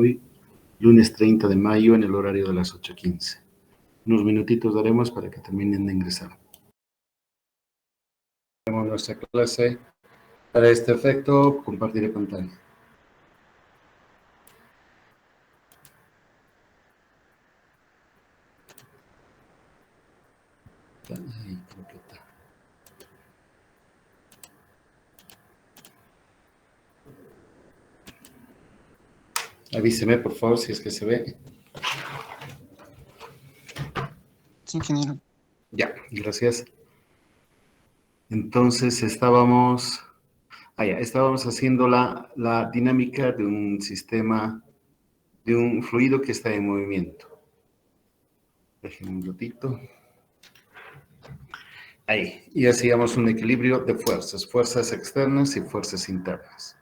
Hoy, lunes 30 de mayo, en el horario de las 8:15. Unos minutitos daremos para que terminen de ingresar. Tenemos nuestra clase. Para este efecto, compartiré pantalla. Ahí creo que está. Avíseme, por favor, si es que se ve. Sí, ingeniero. Ya, gracias. Entonces, estábamos haciendo la dinámica de un sistema, de un fluido que está en movimiento. Déjenme un ratito. Ahí, y hacíamos un equilibrio de fuerzas externas y fuerzas internas.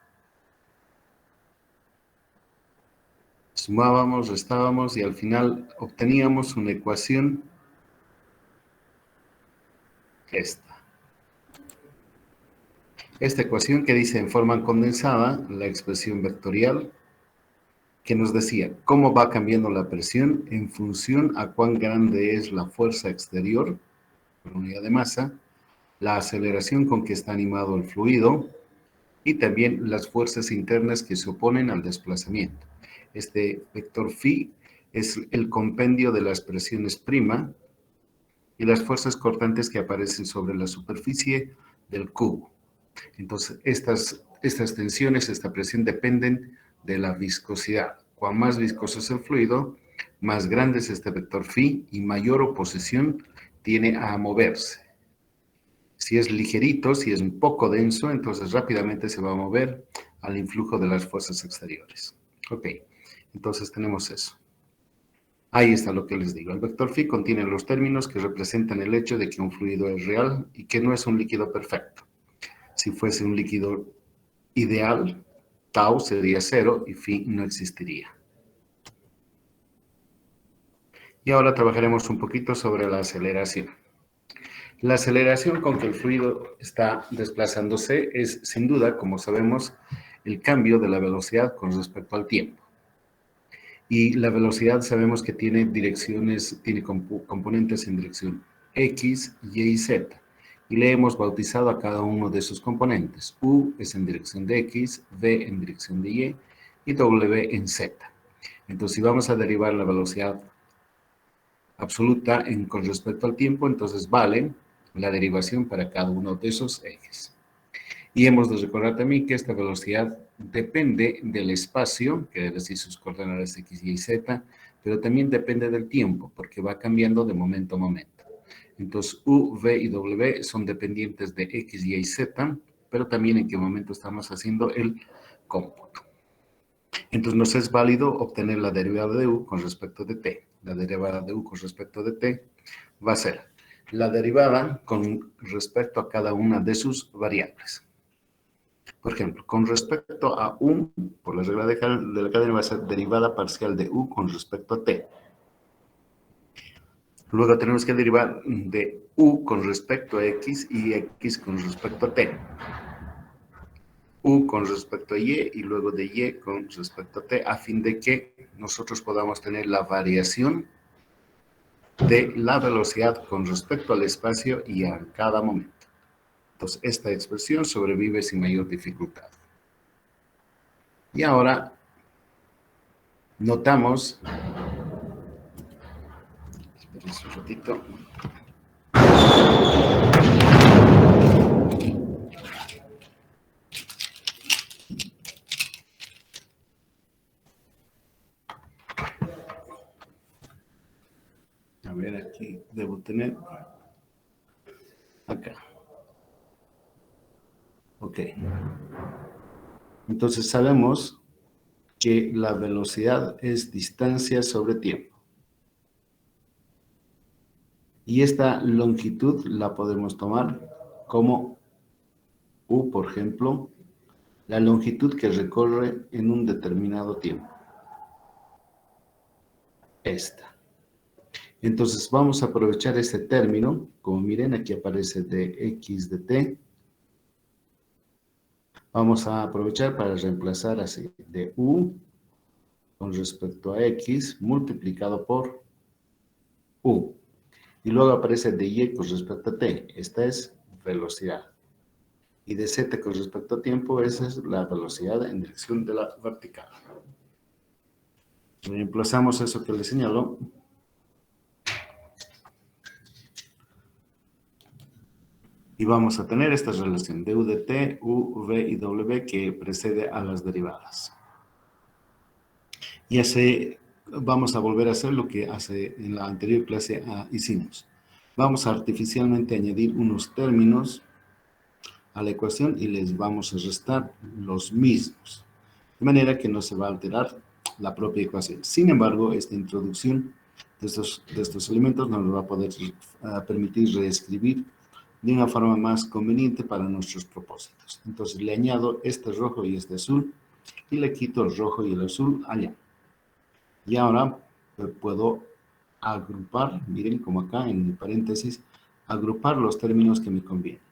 Sumábamos, restábamos y al final obteníamos una ecuación, esta ecuación que dice en forma condensada la expresión vectorial que nos decía cómo va cambiando la presión en función a cuán grande es la fuerza exterior, por unidad de masa, la aceleración con que está animado el fluido y también las fuerzas internas que se oponen al desplazamiento. Este vector phi es el compendio de las presiones prima y las fuerzas cortantes que aparecen sobre la superficie del cubo. Entonces, estas tensiones, esta presión dependen de la viscosidad. Cuanto más viscoso es el fluido, más grande es este vector phi y mayor oposición tiene a moverse. Si es ligerito, si es un poco denso, entonces rápidamente se va a mover al influjo de las fuerzas exteriores. Ok, entonces tenemos eso. Ahí está lo que les digo. El vector phi contiene los términos que representan el hecho de que un fluido es real y que no es un líquido perfecto. Si fuese un líquido ideal, tau sería 0 y phi no existiría. Y ahora trabajaremos un poquito sobre la aceleración. La aceleración con que el fluido está desplazándose es, sin duda, como sabemos, el cambio de la velocidad con respecto al tiempo. Y la velocidad sabemos que tiene direcciones, tiene componentes en dirección X, Y y Z. Y le hemos bautizado a cada uno de esos componentes. U es en dirección de X, V en dirección de Y y W en Z. Entonces, si vamos a derivar la velocidad absoluta con respecto al tiempo, entonces vale la derivación para cada uno de esos ejes. Y hemos de recordar también que esta velocidad depende del espacio, que debe decir sus coordenadas X, Y y Z, pero también depende del tiempo, porque va cambiando de momento a momento. Entonces, U, V y W son dependientes de X, Y y Z, pero también en qué momento estamos haciendo el cómputo. Entonces, nos es válido obtener la derivada de U con respecto de T. La derivada de U con respecto de T va a ser la derivada con respecto a cada una de sus variables. Por ejemplo, con respecto a U, por la regla de la cadena va a ser derivada parcial de U con respecto a T. Luego tenemos que derivar de U con respecto a X y X con respecto a T. U con respecto a Y y luego de Y con respecto a T, a fin de que nosotros podamos tener la variación de la velocidad con respecto al espacio y a cada momento. Entonces, esta expresión sobrevive sin mayor dificultad. Y ahora notamos, esperen un ratito. A ver, aquí debo tener, acá. Ok. Entonces sabemos que la velocidad es distancia sobre tiempo. Y esta longitud la podemos tomar como U, por ejemplo, la longitud que recorre en un determinado tiempo. Esta. Entonces vamos a aprovechar este término, como miren aquí aparece de X de T. Vamos a aprovechar para reemplazar así de U con respecto a X multiplicado por U. Y luego aparece de Y con respecto a T. Esta es velocidad. Y de Z con respecto a tiempo, esa es la velocidad en dirección de la vertical. Reemplazamos eso que le señaló. Y vamos a tener esta relación de U de T, U, V y W que precede a las derivadas. Y así vamos a volver a hacer lo que en la anterior clase hicimos. Vamos a artificialmente añadir unos términos a la ecuación y les vamos a restar los mismos. De manera que no se va a alterar la propia ecuación. Sin embargo, esta introducción de estos elementos nos va a poder permitir reescribir de una forma más conveniente para nuestros propósitos. Entonces le añado este rojo y este azul y le quito el rojo y el azul allá. Y ahora puedo agrupar, miren como acá en el paréntesis, agrupar los términos que me convienen.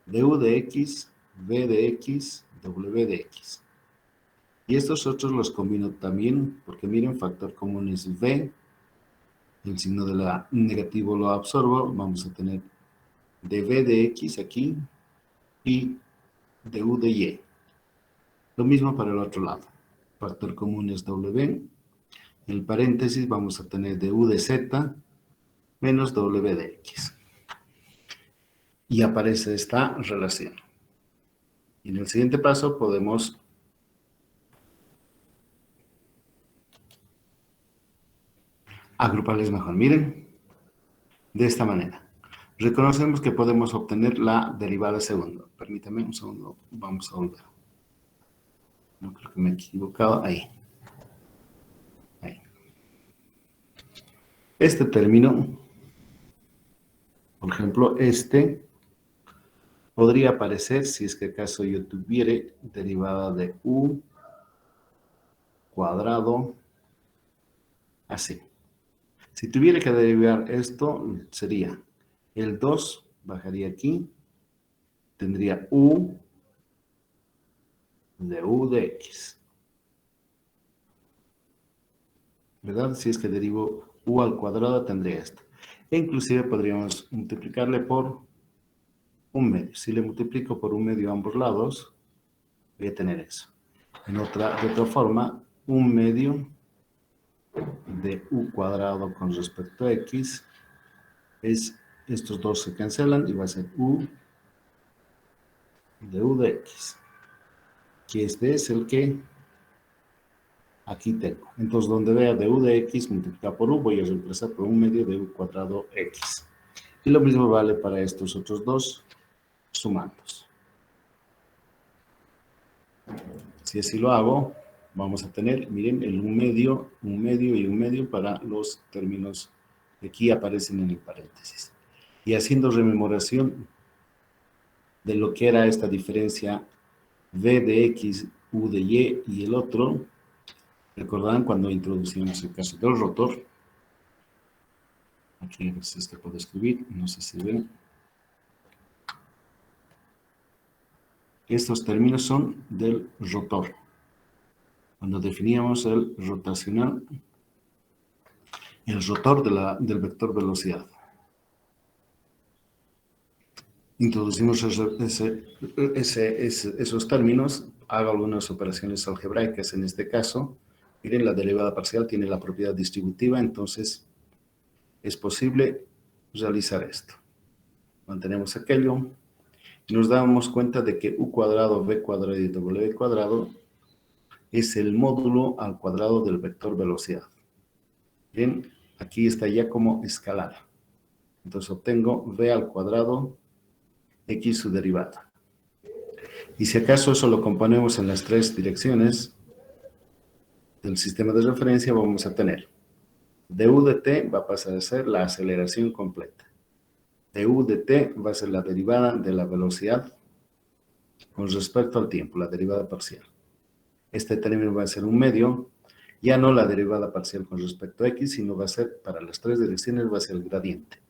Du de X, V de X, W de X. Y estos otros los combino también, porque miren, factor común es V, el signo de la negativo lo absorbo, vamos a tener de V de X aquí y de U de Y. Lo mismo para el otro lado. Factor común es W. En el paréntesis vamos a tener de U de Z menos W de X. Y aparece esta relación. Y en el siguiente paso podemos agruparles mejor. Miren, de esta manera. Reconocemos que podemos obtener la derivada segunda. Permítame un segundo, vamos a volver. No creo que me he equivocado. Ahí. Este término, por ejemplo, este podría aparecer si es que acaso yo tuviera derivada de U cuadrado así. Si tuviera que derivar esto, sería el 2 bajaría aquí, tendría U de X. ¿Verdad? Si es que derivo U al cuadrado, tendría esto. E inclusive podríamos multiplicarle por un medio. Si le multiplico por un medio a ambos lados, voy a tener eso. De otra forma, un medio de U cuadrado con respecto a X es, estos dos se cancelan y va a ser U de X. Que este es el que aquí tengo. Entonces, donde vea de U de X multiplicado por U, voy a reemplazar por un medio de U cuadrado X. Y lo mismo vale para estos otros dos sumandos. Si así lo hago, vamos a tener, miren, el un medio y un medio para los términos que aquí aparecen en el paréntesis. Y haciendo rememoración de lo que era esta diferencia V de X, U de Y y el otro, recordarán cuando introducimos el caso del rotor. Aquí a ver si es que puedo escribir, no sé si ven. Estos términos son del rotor. Cuando definíamos el rotacional, el rotor del vector velocidad. Introducimos esos términos, hago algunas operaciones algebraicas en este caso. Miren, la derivada parcial tiene la propiedad distributiva, entonces es posible realizar esto. Mantenemos aquello y nos damos cuenta de que U cuadrado, V cuadrado y W cuadrado es el módulo al cuadrado del vector velocidad. Bien, aquí está ya como escalar. Entonces obtengo V al cuadrado X su derivada. Y si acaso eso lo componemos en las tres direcciones del sistema de referencia, vamos a tener du de t va a pasar a ser la aceleración completa. Du de t va a ser la derivada de la velocidad con respecto al tiempo, la derivada parcial. Este término va a ser un medio, ya no la derivada parcial con respecto a x, sino va a ser, para las tres direcciones, va a ser el gradiente.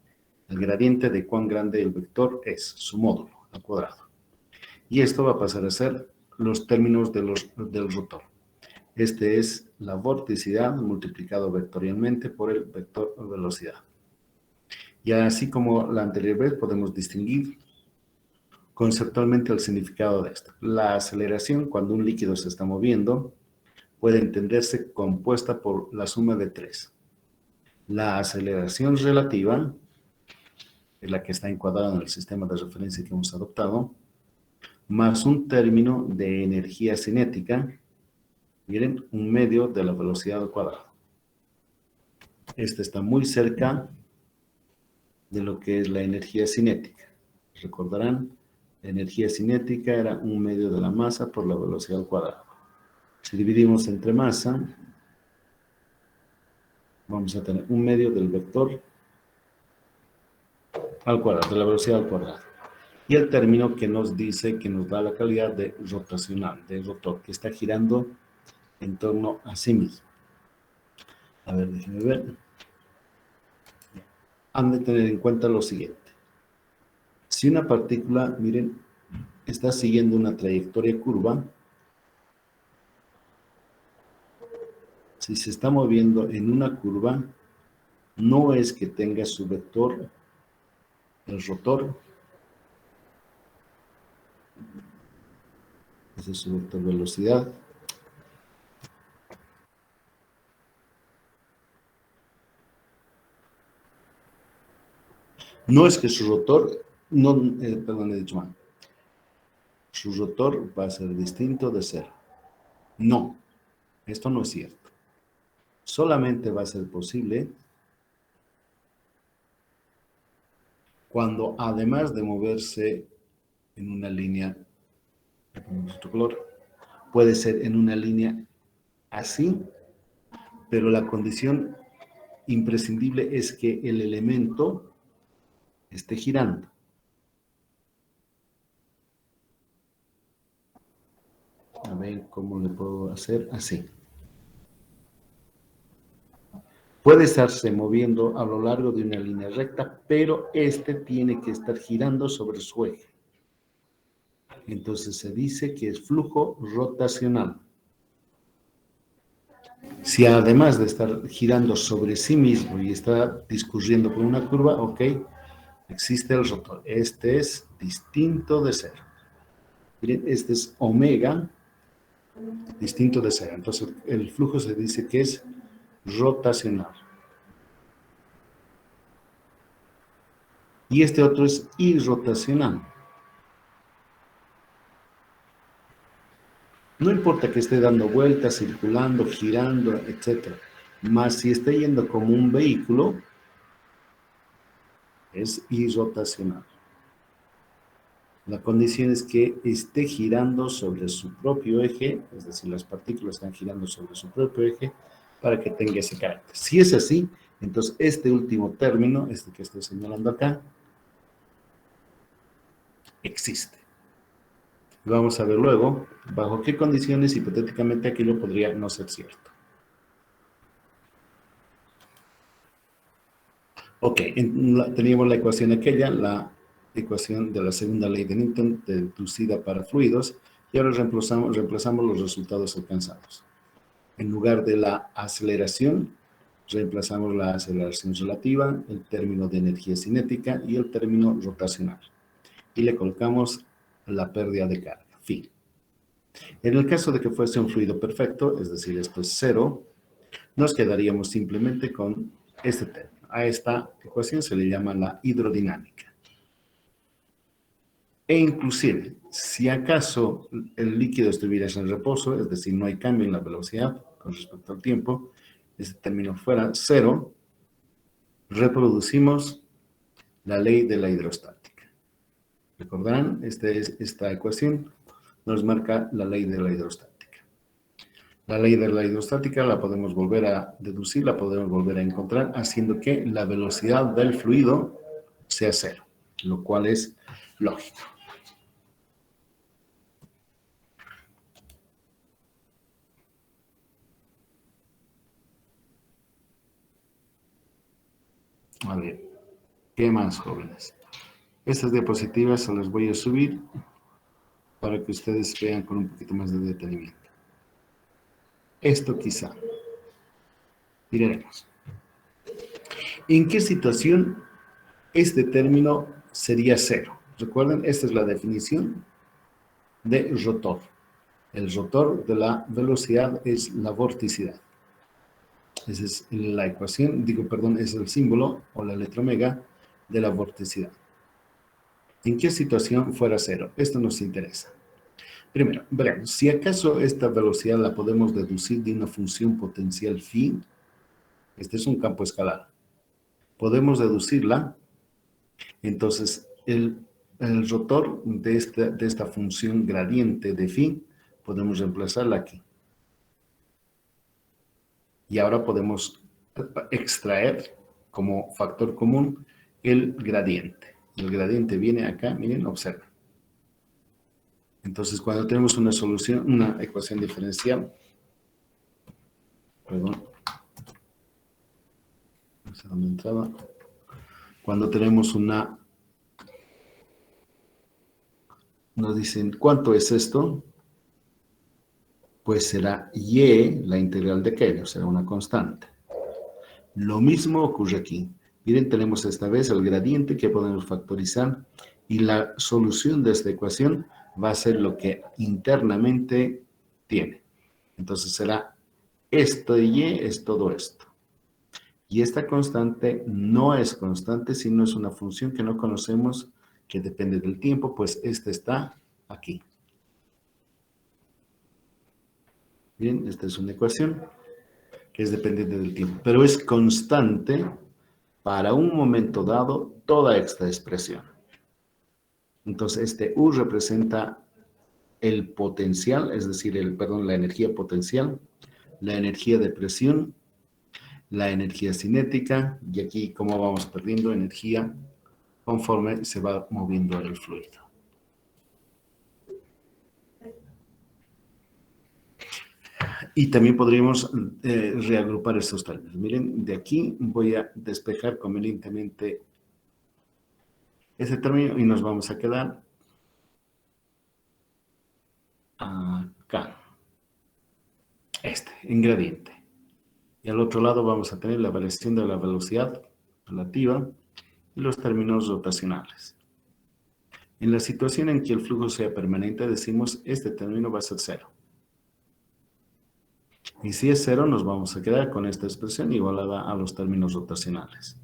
El gradiente de cuán grande el vector es, su módulo al cuadrado. Y esto va a pasar a ser los términos del rotor. Este es la vorticidad multiplicado vectorialmente por el vector velocidad. Y así como la anterior vez podemos distinguir conceptualmente el significado de esto. La aceleración, cuando un líquido se está moviendo, puede entenderse compuesta por la suma de tres. La aceleración relativa, es la que está encuadrada en el sistema de referencia que hemos adoptado, más un término de energía cinética, miren, un medio de la velocidad al cuadrado. Este está muy cerca de lo que es la energía cinética. Recordarán, la energía cinética era un medio de la masa por la velocidad al cuadrado. Si dividimos entre masa, vamos a tener un medio del vector al cuadrado, de la velocidad al cuadrado. Y el término que nos dice, que nos da la calidad de rotacional, de rotor, que está girando en torno a sí mismo. A ver, déjenme ver. Han de tener en cuenta lo siguiente. Si una partícula, miren, está siguiendo una trayectoria curva, si se está moviendo en una curva, no es que tenga su vector, el rotor, ese es su vector velocidad, no es que su rotor, no, perdón, he dicho mal, su rotor va a ser distinto de cero. No, esto no es cierto. Solamente va a ser posible cuando, además de moverse en una línea, otro color, puede ser en una línea así, pero la condición imprescindible es que el elemento esté girando. A ver cómo le puedo hacer así. Puede estarse moviendo a lo largo de una línea recta, pero este tiene que estar girando sobre su eje. Entonces se dice que es flujo rotacional. Si además de estar girando sobre sí mismo y está discurriendo por una curva, ok, existe el rotor. Este es distinto de cero. Miren, este es omega, distinto de cero. Entonces el flujo se dice que es rotacional. Y este otro es irrotacional. No importa que esté dando vueltas, circulando, girando, etc. Más si está yendo como un vehículo, es irrotacional. La condición es que esté girando sobre su propio eje, es decir, las partículas están girando sobre su propio eje para que tenga ese carácter. Si es así, entonces este último término, este que estoy señalando acá, existe. Vamos a ver luego bajo qué condiciones hipotéticamente aquello podría no ser cierto. Ok, teníamos la ecuación aquella, la ecuación de la segunda ley de Newton deducida para fluidos, y ahora reemplazamos los resultados alcanzados. En lugar de la aceleración, reemplazamos la aceleración relativa, el término de energía cinética y el término rotacional. Y le colocamos la pérdida de carga, fin. En el caso de que fuese un fluido perfecto, es decir, esto es cero, nos quedaríamos simplemente con este término. A esta ecuación se le llama la hidrodinámica. E inclusive, si acaso el líquido estuviera en reposo, es decir, no hay cambio en la velocidad con respecto al tiempo, este término fuera cero, reproducimos la ley de la hidrostática. Recordarán, esta ecuación nos marca la ley de la hidrostática. La ley de la hidrostática la podemos volver a deducir, la podemos volver a encontrar, haciendo que la velocidad del fluido sea cero, lo cual es lógico. A ver, ¿qué más, jóvenes? Estas diapositivas se las voy a subir para que ustedes vean con un poquito más de detenimiento. esto quizá. Miraremos. ¿En qué situación este término sería cero? Recuerden, esta es la definición de rotor. El rotor de la velocidad es la vorticidad. Esa es la ecuación, es el símbolo o la letra omega de la vorticidad. ¿En qué situación fuera cero? Esto nos interesa. Primero, veremos, si acaso esta velocidad la podemos deducir de una función potencial phi, este es un campo escalar, podemos deducirla, entonces el rotor de esta función gradiente de phi, podemos reemplazarla aquí. Y ahora podemos extraer como factor común el gradiente. El gradiente viene acá, miren, observen. Entonces, cuando tenemos una solución, una ecuación diferencial, perdón, no sé dónde entraba. Cuando tenemos nos dicen, ¿cuánto es esto? Pues será y, la integral de Keller, será una constante. Lo mismo ocurre aquí. Miren, tenemos esta vez el gradiente que podemos factorizar y la solución de esta ecuación va a ser lo que internamente tiene. Entonces será esto de y es todo esto. Y esta constante no es constante, sino es una función que no conocemos que depende del tiempo, pues esta está aquí. Bien, esta es una ecuación que es dependiente del tiempo, pero es constante para un momento dado toda esta expresión. Entonces, este U representa el potencial, es decir, la energía potencial, la energía de presión, la energía cinética, y aquí cómo vamos perdiendo energía conforme se va moviendo el fluido. Y también podríamos reagrupar estos términos. Miren, de aquí voy a despejar convenientemente ese término y nos vamos a quedar acá. En gradiente. Y al otro lado vamos a tener la variación de la velocidad relativa y los términos rotacionales. En la situación en que el flujo sea permanente, decimos este término va a ser cero. Y si es cero, nos vamos a quedar con esta expresión igualada a los términos rotacionales.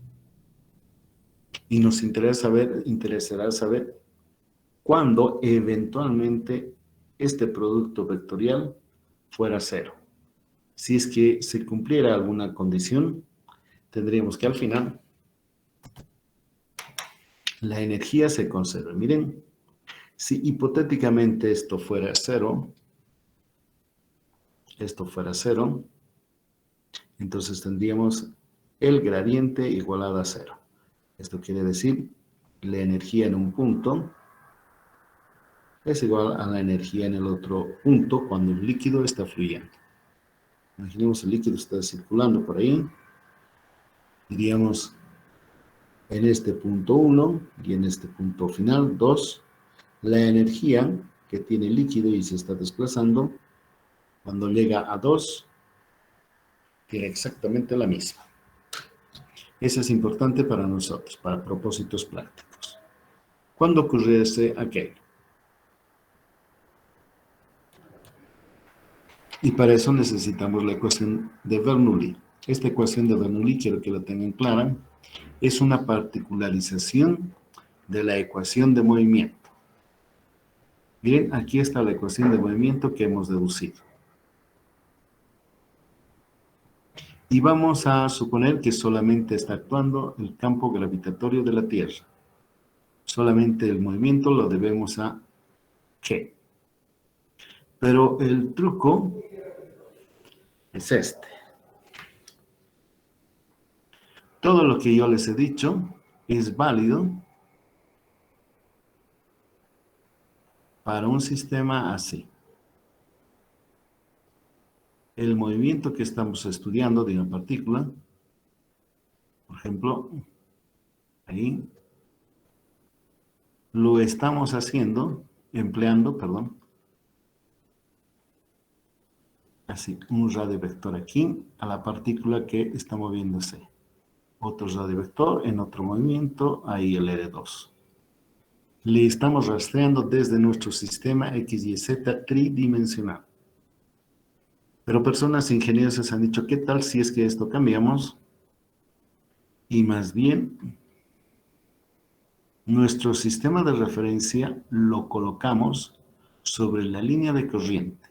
Y nos interesará saber cuándo eventualmente este producto vectorial fuera cero. Si es que se cumpliera alguna condición, tendríamos que al final la energía se conserve. Miren, si hipotéticamente esto fuera cero, entonces tendríamos el gradiente igualado a cero. Esto quiere decir la energía en un punto es igual a la energía en el otro punto cuando el líquido está fluyendo. Imaginemos el líquido está circulando por ahí. Diríamos en este punto 1 y en este punto final 2, la energía que tiene el líquido y se está desplazando, cuando llega a 2, tiene exactamente la misma. Eso es importante para nosotros, para propósitos prácticos. ¿Cuándo ocurriese aquello? Y para eso necesitamos la ecuación de Bernoulli. Esta ecuación de Bernoulli, quiero que la tengan clara, es una particularización de la ecuación de movimiento. Miren, aquí está la ecuación de movimiento que hemos deducido. Y vamos a suponer que solamente está actuando el campo gravitatorio de la Tierra. Solamente el movimiento lo debemos a G. Pero el truco es este. Todo lo que yo les he dicho es válido para un sistema así. El movimiento que estamos estudiando de una partícula, por ejemplo, ahí, lo estamos haciendo, empleando así, un radio vector aquí a la partícula que está moviéndose. Otro radio vector en otro movimiento, ahí el R2. Le estamos rastreando desde nuestro sistema X, Y, Z tridimensional. Pero personas ingeniosas han dicho, ¿qué tal si es que esto cambiamos? Y más bien, nuestro sistema de referencia lo colocamos sobre la línea de corriente.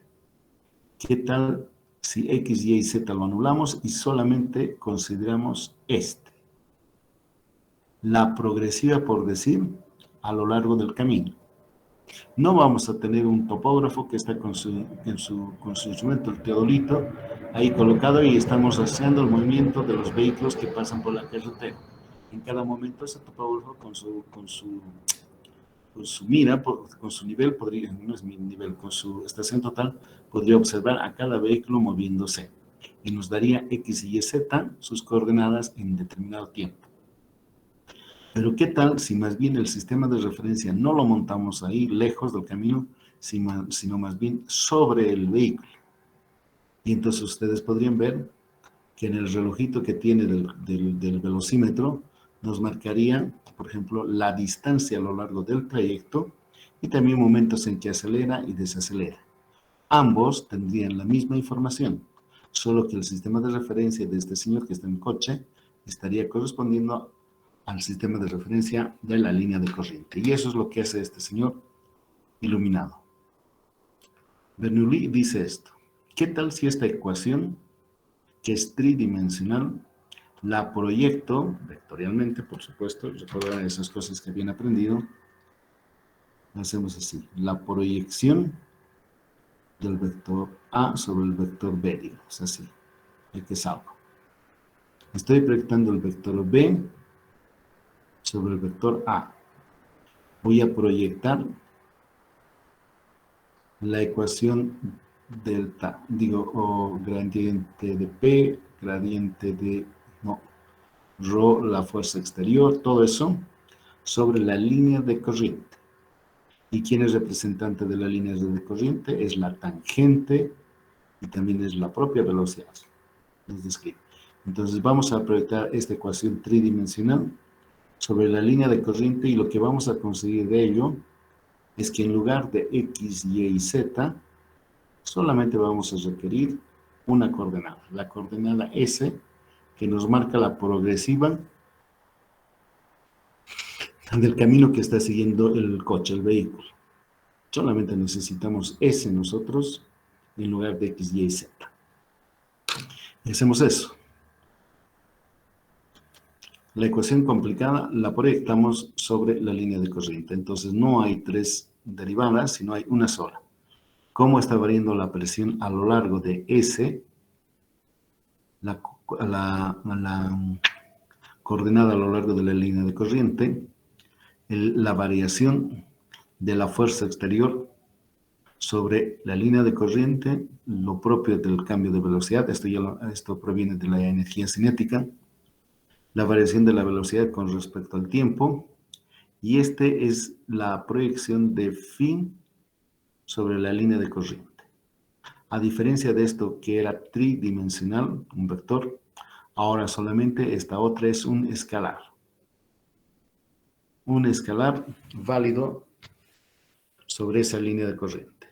¿Qué tal si X, Y y Z lo anulamos y solamente consideramos este? La progresiva, por decir, a lo largo del camino. No vamos a tener un topógrafo que está con su instrumento, el teodolito, ahí colocado y estamos haciendo el movimiento de los vehículos que pasan por la carretera. En cada momento ese topógrafo con su mira, con su nivel, podría, no es mi nivel, con su estación total, podría observar a cada vehículo moviéndose y nos daría X, Y, Z, sus coordenadas en determinado tiempo. Pero ¿qué tal si más bien el sistema de referencia no lo montamos ahí, lejos del camino, sino más bien sobre el vehículo? Y entonces ustedes podrían ver que en el relojito que tiene del velocímetro nos marcaría, por ejemplo, la distancia a lo largo del trayecto y también momentos en que acelera y desacelera. Ambos tendrían la misma información, solo que el sistema de referencia de este señor que está en coche estaría correspondiendo al sistema de referencia de la línea de corriente. Y eso es lo que hace este señor iluminado. Bernoulli dice esto: ¿qué tal si esta ecuación, que es tridimensional, la proyecto vectorialmente, por supuesto, recuerden esas cosas que habían aprendido? Hacemos así: la proyección del vector A sobre el vector B, digamos así, el que salgo. Estoy proyectando el vector B sobre el vector A. Voy a proyectar la ecuación delta, o gradiente de P, gradiente de, no, ρ, la fuerza exterior, todo eso, sobre la línea de corriente. ¿Y quién es representante de la línea de corriente? Es la tangente y también es la propia velocidad. Es decir, entonces vamos a proyectar esta ecuación tridimensional sobre la línea de corriente y lo que vamos a conseguir de ello es que en lugar de X, Y y Z, solamente vamos a requerir una coordenada, la coordenada S, que nos marca la progresiva del camino que está siguiendo el coche, el vehículo. Solamente necesitamos S nosotros en lugar de X, Y y Z. Y hacemos eso. La ecuación complicada la proyectamos sobre la línea de corriente. Entonces no hay tres derivadas, sino hay una sola. ¿Cómo está variando la presión a lo largo de S? La coordenada a lo largo de la línea de corriente, la variación de la fuerza exterior sobre la línea de corriente, lo propio del cambio de velocidad, esto proviene de la energía cinética, la variación de la velocidad con respecto al tiempo, y este es la proyección de phi sobre la línea de corriente. A diferencia de esto que era tridimensional, un vector, ahora solamente esta otra es un escalar. Un escalar válido sobre esa línea de corriente.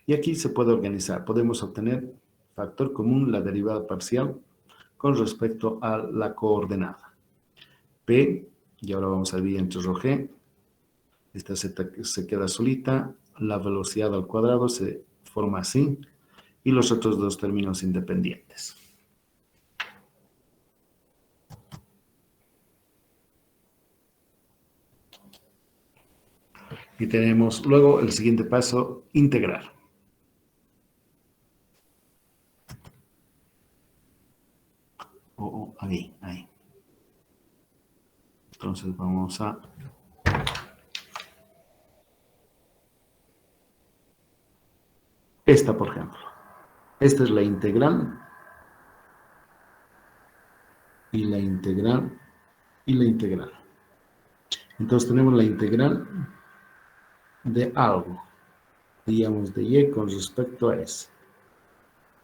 Y aquí se puede organizar. Podemos obtener factor común, la derivada parcial, con respecto a la coordenada. P, y ahora vamos a dividir entre rho g. Esta se queda solita. La velocidad al cuadrado se forma así. Y los otros dos términos independientes. Y tenemos luego el siguiente paso, integrar. Ahí. Entonces vamos a... Esta, por ejemplo. Esta es la integral. Y la integral. Y la integral. Entonces tenemos la integral de algo, digamos de y con respecto a S.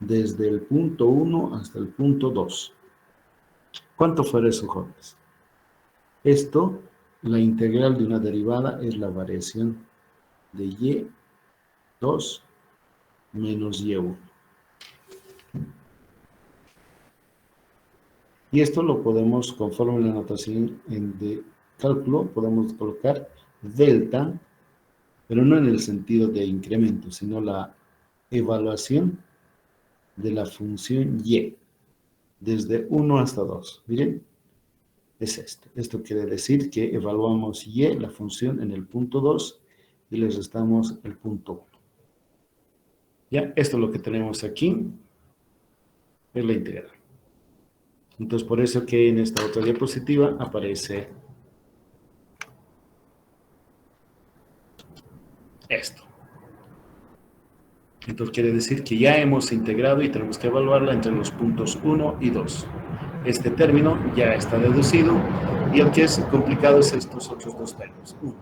desde el punto 1 hasta el punto 2. ¿Cuánto fuera eso, jóvenes? Esto, la integral de una derivada es la variación de y2 menos y1. Y esto lo podemos, conforme la notación de cálculo, podemos colocar delta, pero no en el sentido de incremento, sino la evaluación de la función y, desde 1 hasta 2. Miren, es esto. Esto quiere decir que evaluamos y, la función, en el punto 2 y le restamos el punto 1. Ya, esto es lo que tenemos aquí, es la integral. Entonces, por eso que en esta otra diapositiva aparece esto. Entonces, quiere decir que ya hemos integrado y tenemos que evaluarla entre los puntos 1 y 2. Este término ya está deducido y el que es complicado es estos otros dos términos. Uno,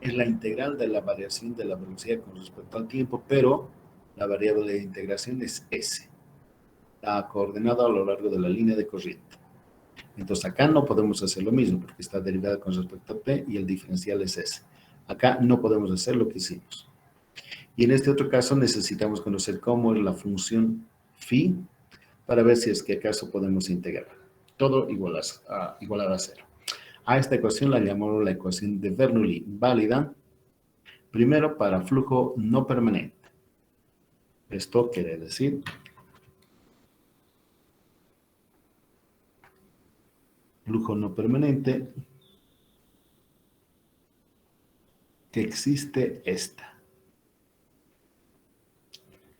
es la integral de la variación de la velocidad con respecto al tiempo, pero la variable de integración es S, la coordenada a lo largo de la línea de corriente. Entonces acá no podemos hacer lo mismo porque está derivada con respecto a P y el diferencial es S. Acá no podemos hacer lo que hicimos. Y en este otro caso necesitamos conocer cómo es la función phi para ver si es que acaso podemos integrar. Todo igualado a cero. A esta ecuación la llamamos la ecuación de Bernoulli, válida, primero para flujo no permanente. Esto quiere decir flujo no permanente que existe esta.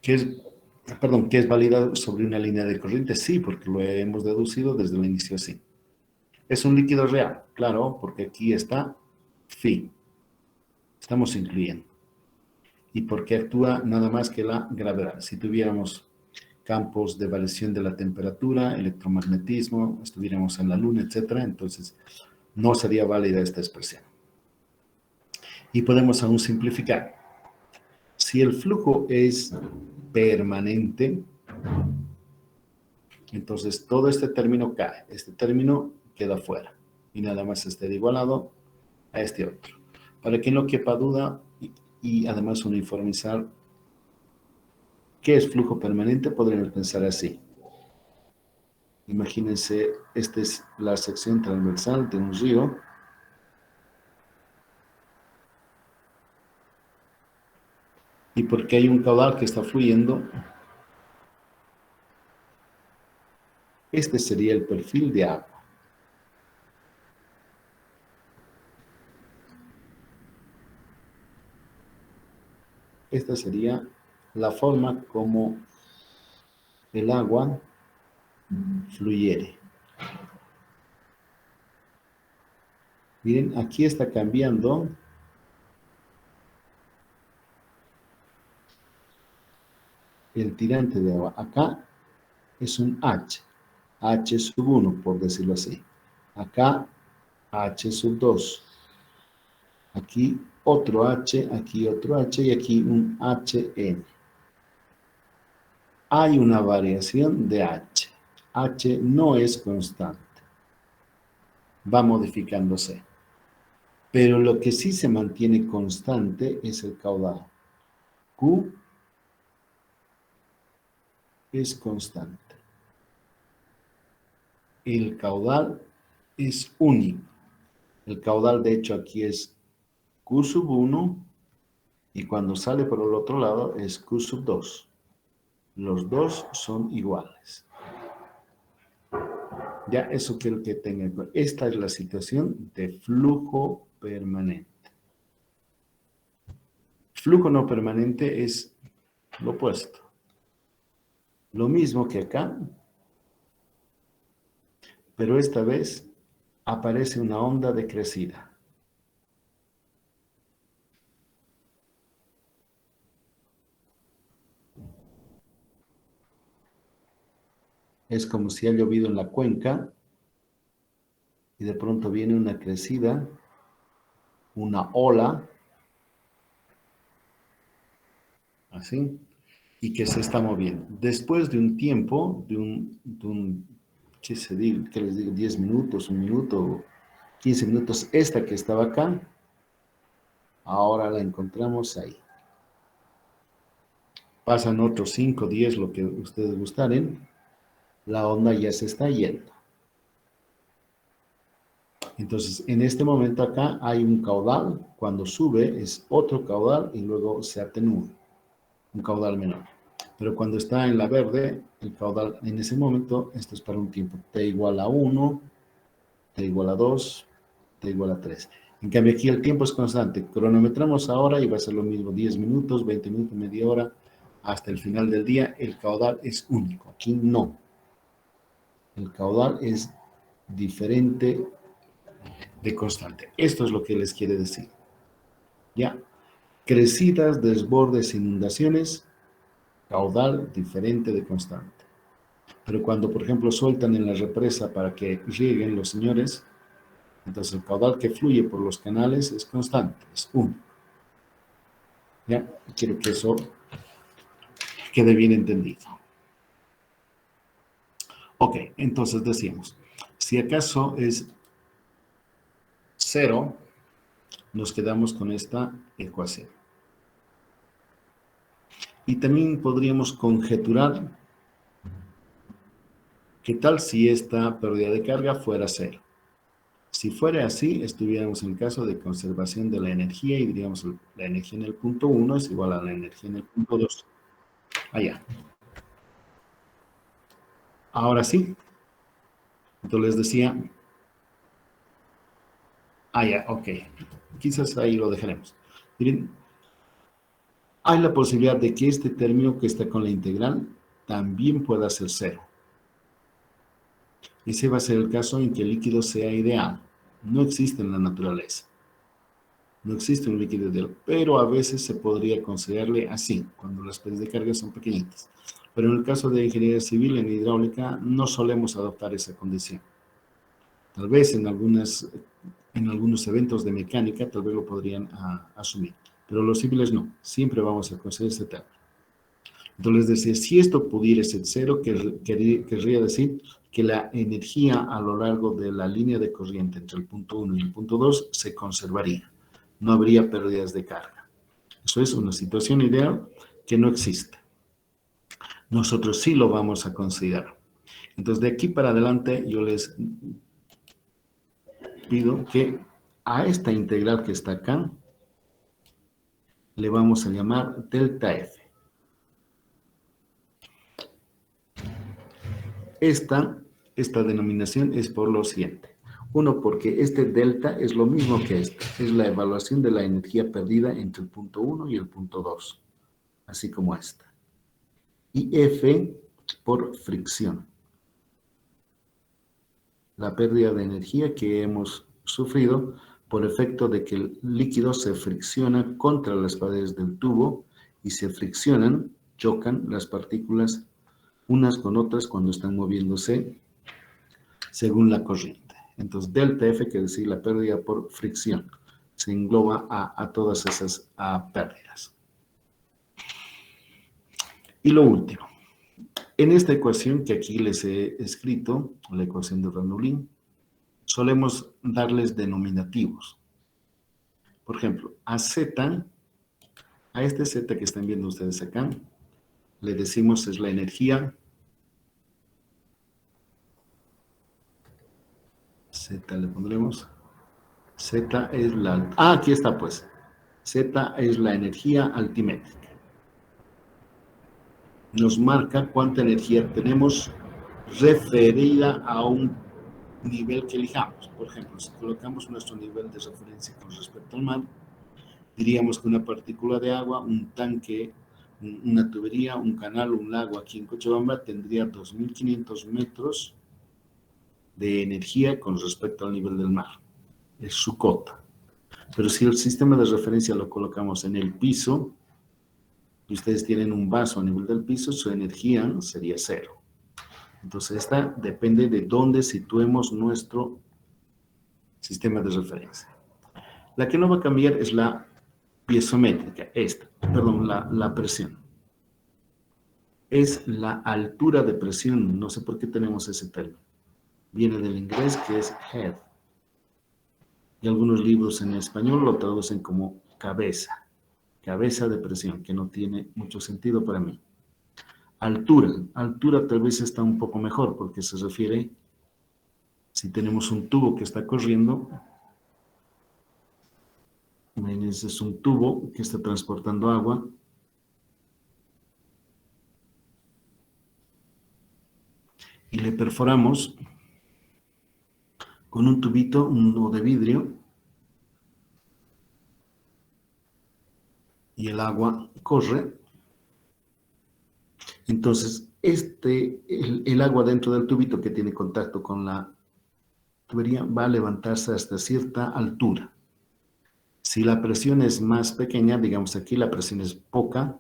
Que es válida sobre una línea de corriente, sí, porque lo hemos deducido desde el inicio así. Es un líquido real, claro, porque aquí está phi. Estamos incluyendo. Y porque actúa nada más que la gravedad. Si tuviéramos campos de variación de la temperatura, electromagnetismo, estuviéramos en la luna, etcétera, entonces no sería válida esta expresión. Y podemos aún simplificar. Si el flujo es permanente, entonces todo este término cae. Este término queda fuera. Y nada más esté igualado a este otro. Para que no quepa duda y además uniformizar qué es flujo permanente, podríamos pensar así. Imagínense, esta es la sección transversal de un río. Y porque hay un caudal que está fluyendo, este sería el perfil de agua. Esta sería la forma como el agua fluyere. Miren, aquí está cambiando el tirante de agua. Acá es un H, H sub 1, por decirlo así. Acá, H sub 2. Aquí otro H, aquí otro H y aquí un HN. Hay una variación de H. H no es constante. Va modificándose. Pero lo que sí se mantiene constante es el caudal. Q es constante. El caudal es único. El caudal, de hecho, aquí es Q sub 1 y cuando sale por el otro lado es Q sub 2. Los dos son iguales. Ya eso quiero que tengan en cuenta. Esta es la situación de flujo permanente. Flujo no permanente es lo opuesto. Lo mismo que acá, pero esta vez aparece una onda decrecida. Es como si ha llovido en la cuenca y de pronto viene una crecida, una ola, así, y que se está moviendo. Después de un tiempo, ¿qué les digo? 10 minutos, un minuto, 15 minutos, esta que estaba acá, ahora la encontramos ahí. Pasan otros 5, 10, lo que ustedes gustaren, la onda ya se está yendo. Entonces, en este momento acá hay un caudal, cuando sube es otro caudal y luego se atenúa, un caudal menor. Pero cuando está en la verde, el caudal en ese momento, esto es para un tiempo, t igual a 1, t igual a 2, t igual a 3. En cambio aquí el tiempo es constante, cronometramos ahora y va a ser lo mismo, 10 minutos, 20 minutos, media hora, hasta el final del día, el caudal es único, aquí no. El caudal es diferente de constante. Esto es lo que les quiere decir. ¿Ya? Crecidas, desbordes, inundaciones, caudal diferente de constante. Pero cuando, por ejemplo, sueltan en la represa para que rieguen los señores, entonces el caudal que fluye por los canales es constante, es único. ¿Ya? Quiero que eso quede bien entendido. Ok, entonces decíamos, si acaso es 0, nos quedamos con esta ecuación. Y también podríamos conjeturar qué tal si esta pérdida de carga fuera 0. Si fuera así, estuviéramos en el caso de conservación de la energía y diríamos la energía en el punto 1 es igual a la energía en el punto 2. Allá. Ahora sí. Entonces les decía, ya, ok. Quizás ahí lo dejaremos. Miren, hay la posibilidad de que este término que está con la integral también pueda ser 0. Ese va a ser el caso en que el líquido sea ideal. No existe en la naturaleza. No existe un líquido ideal, pero a veces se podría considerarle así, cuando las pérdidas de carga son pequeñitas. Pero en el caso de ingeniería civil en hidráulica no solemos adoptar esa condición. Tal vez en algunos eventos de mecánica tal vez lo podrían asumir, pero los civiles no, siempre vamos a considerar ese término. Entonces decía, si esto pudiera ser 0, querría decir que la energía a lo largo de la línea de corriente entre el punto 1 y el punto 2 se conservaría. No habría pérdidas de carga. Eso es una situación ideal que no existe. Nosotros sí lo vamos a considerar. Entonces, de aquí para adelante, yo les pido que a esta integral que está acá, le vamos a llamar delta F. Esta denominación es por lo siguiente. Uno, porque este delta es lo mismo que este. Es la evaluación de la energía perdida entre el punto 1 y el punto 2. Así como esta. Y F por fricción. La pérdida de energía que hemos sufrido por efecto de que el líquido se fricciona contra las paredes del tubo y se friccionan, chocan las partículas unas con otras cuando están moviéndose según la corriente. Entonces, delta F quiere decir la pérdida por fricción. Se engloba a todas esas pérdidas. Y lo último. En esta ecuación que aquí les he escrito, la ecuación de Ranulin, solemos darles denominativos. Por ejemplo, a este Z que están viendo ustedes acá, le decimos es la energía. Z le pondremos. Z es la... aquí está pues. Z es la energía altimétrica. Nos marca cuánta energía tenemos referida a un nivel que elijamos. Por ejemplo, si colocamos nuestro nivel de referencia con respecto al mar, diríamos que una partícula de agua, un tanque, una tubería, un canal, un lago aquí en Cochabamba tendría 2.500 metros de energía con respecto al nivel del mar. Es su cota. Pero si el sistema de referencia lo colocamos en el piso, y ustedes tienen un vaso a nivel del piso, su energía sería 0. Entonces, esta depende de dónde situemos nuestro sistema de referencia. La que no va a cambiar es la piezométrica, la presión. es la altura de presión. No sé por qué tenemos ese término. Viene del inglés, que es head. Y algunos libros en español lo traducen como cabeza. Cabeza de presión, que no tiene mucho sentido para mí. Altura. Altura tal vez está un poco mejor, porque se refiere, si tenemos un tubo que está corriendo, ese es un tubo que está transportando agua, y le perforamos con un tubito, uno de vidrio, y el agua corre. Entonces, el agua dentro del tubito que tiene contacto con la tubería va a levantarse hasta cierta altura. Si la presión es más pequeña, digamos aquí la presión es poca,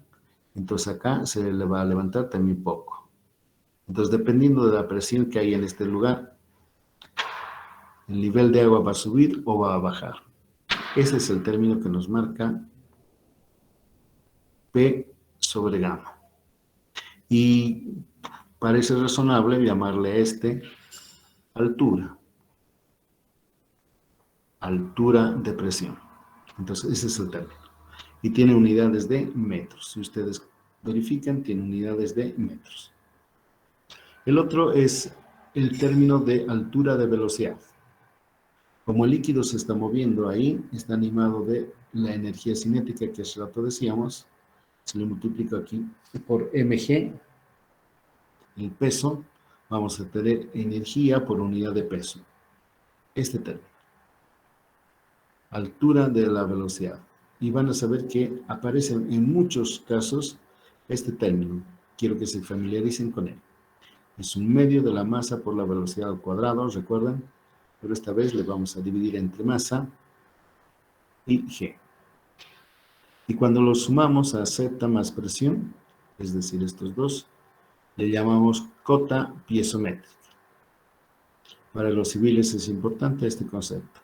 entonces acá se le va a levantar también poco. Entonces, dependiendo de la presión que hay en este lugar, el nivel de agua va a subir o va a bajar. Ese es el término que nos marca P sobre gamma. Y parece razonable llamarle a este altura. Altura de presión. Entonces, ese es el término. Y tiene unidades de metros. Si ustedes verifican, tiene unidades de metros. El otro es el término de altura de velocidad. Como el líquido se está moviendo ahí, está animado de la energía cinética que hace rato decíamos, se le multiplica aquí por mg, el peso, vamos a tener energía por unidad de peso. Este término. Altura de la velocidad. Y van a saber que aparece en muchos casos este término. Quiero que se familiaricen con él. Es un medio de la masa por la velocidad al cuadrado, ¿recuerdan? Pero esta vez le vamos a dividir entre masa y g. Y cuando lo sumamos a z más presión, es decir, estos dos, le llamamos cota piezométrica. Para los civiles es importante este concepto.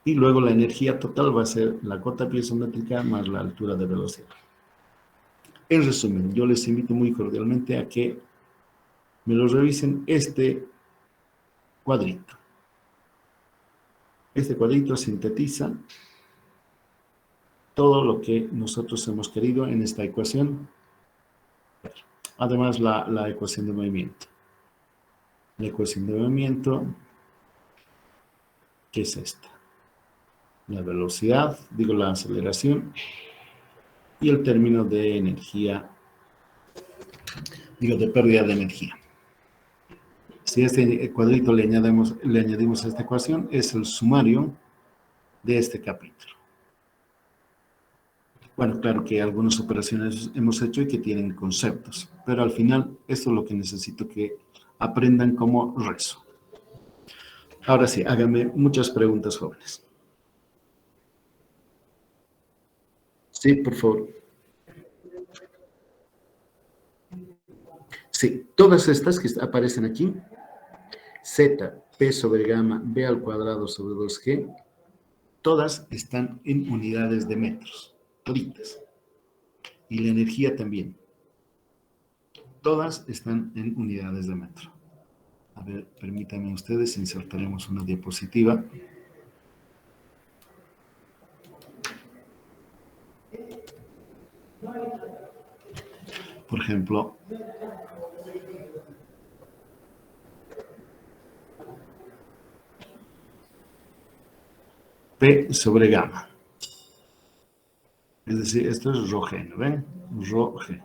Y luego la energía total va a ser la cota piezométrica más la altura de velocidad. En resumen, yo les invito muy cordialmente a que me lo revisen este cuadrito. Este cuadrito sintetiza todo lo que nosotros hemos querido en esta ecuación. Además, la ecuación de movimiento. La ecuación de movimiento, ¿qué es esta? La velocidad, digo la aceleración, y el término de energía, digo de pérdida de energía. Si a este cuadrito le añadimos esta ecuación, es el sumario de este capítulo. Bueno, claro que algunas operaciones hemos hecho y que tienen conceptos, pero al final esto es lo que necesito que aprendan como rezo. Ahora sí, háganme muchas preguntas, jóvenes. Sí, por favor. Sí, todas estas que aparecen aquí, Z, P sobre gamma, B al cuadrado sobre 2G, todas están en unidades de metros, toditas. Y la energía también. Todas están en unidades de metro. A ver, permítanme ustedes, insertaremos una diapositiva. Por ejemplo, P sobre gamma. Es decir, esto es ρg, ¿no ven? ρg.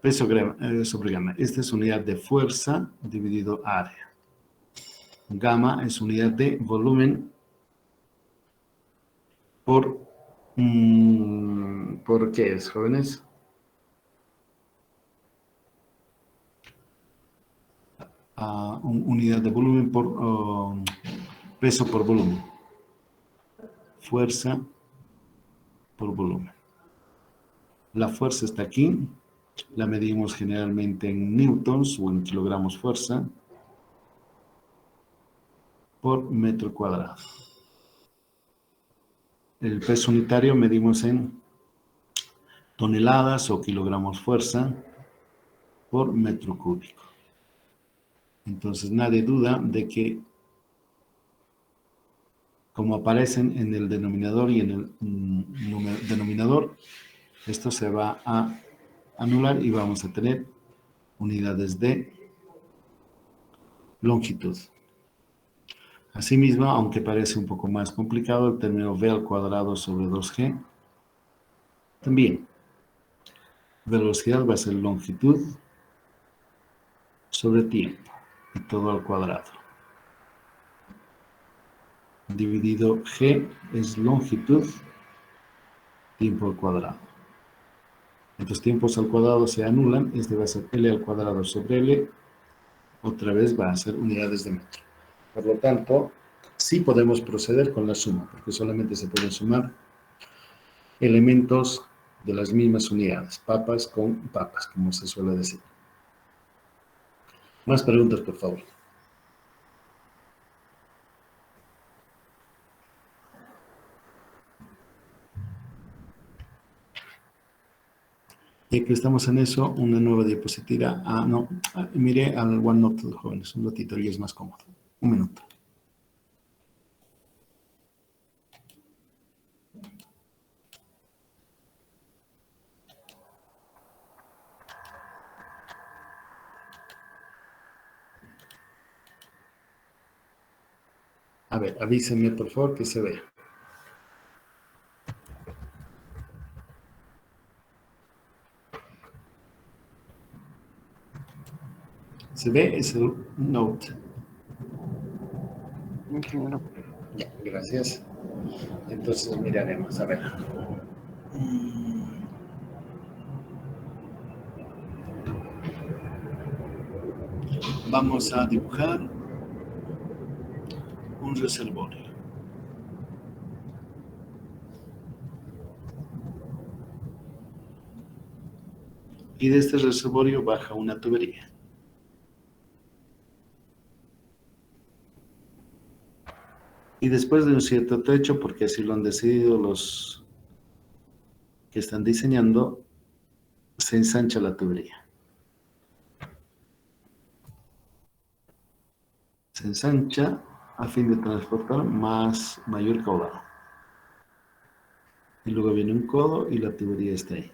P sobre gamma. Esta es unidad de fuerza dividido área. Gamma es unidad de volumen por ¿qué es, jóvenes? Unidad de volumen por peso por volumen. Fuerza por volumen. La fuerza está aquí. La medimos generalmente en newtons o en kilogramos fuerza por metro cuadrado. El peso unitario medimos en toneladas o kilogramos fuerza por metro cúbico. Entonces nadie duda de que como aparecen en el denominador y en el denominador, esto se va a anular y vamos a tener unidades de longitud. Asimismo, aunque parece un poco más complicado, el término v al cuadrado sobre 2g, también velocidad va a ser longitud sobre tiempo, y todo al cuadrado. Dividido g es longitud, tiempo al cuadrado. Estos tiempos al cuadrado se anulan, este va a ser L al cuadrado sobre L, otra vez va a ser unidades de metro. Por lo tanto, sí podemos proceder con la suma, porque solamente se pueden sumar elementos de las mismas unidades, papas con papas, como se suele decir. Más preguntas, por favor. Ya que estamos en eso, una nueva diapositiva. Mire al OneNote, jóvenes, un ratito y es más cómodo. Un minuto. A ver, avísenme por favor que se vea. ¿Se ve? Es el Note. Ingeniero. Ya, gracias. Entonces miraremos, a ver. Vamos a dibujar un reservorio. Y de este reservorio baja una tubería. Y después de un cierto trecho, porque así lo han decidido los que están diseñando, se ensancha la tubería. Se ensancha a fin de transportar mayor caudal. Y luego viene un codo y la tubería está ahí.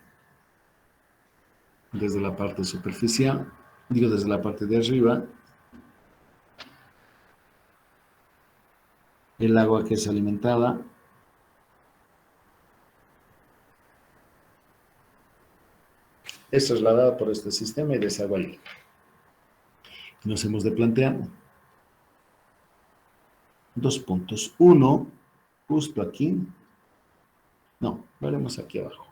Desde la parte superficial, desde la parte de arriba, el agua que es alimentada es trasladada por este sistema y desagua allí. Nos hemos de plantear dos puntos. Uno, justo aquí. No, lo haremos aquí abajo.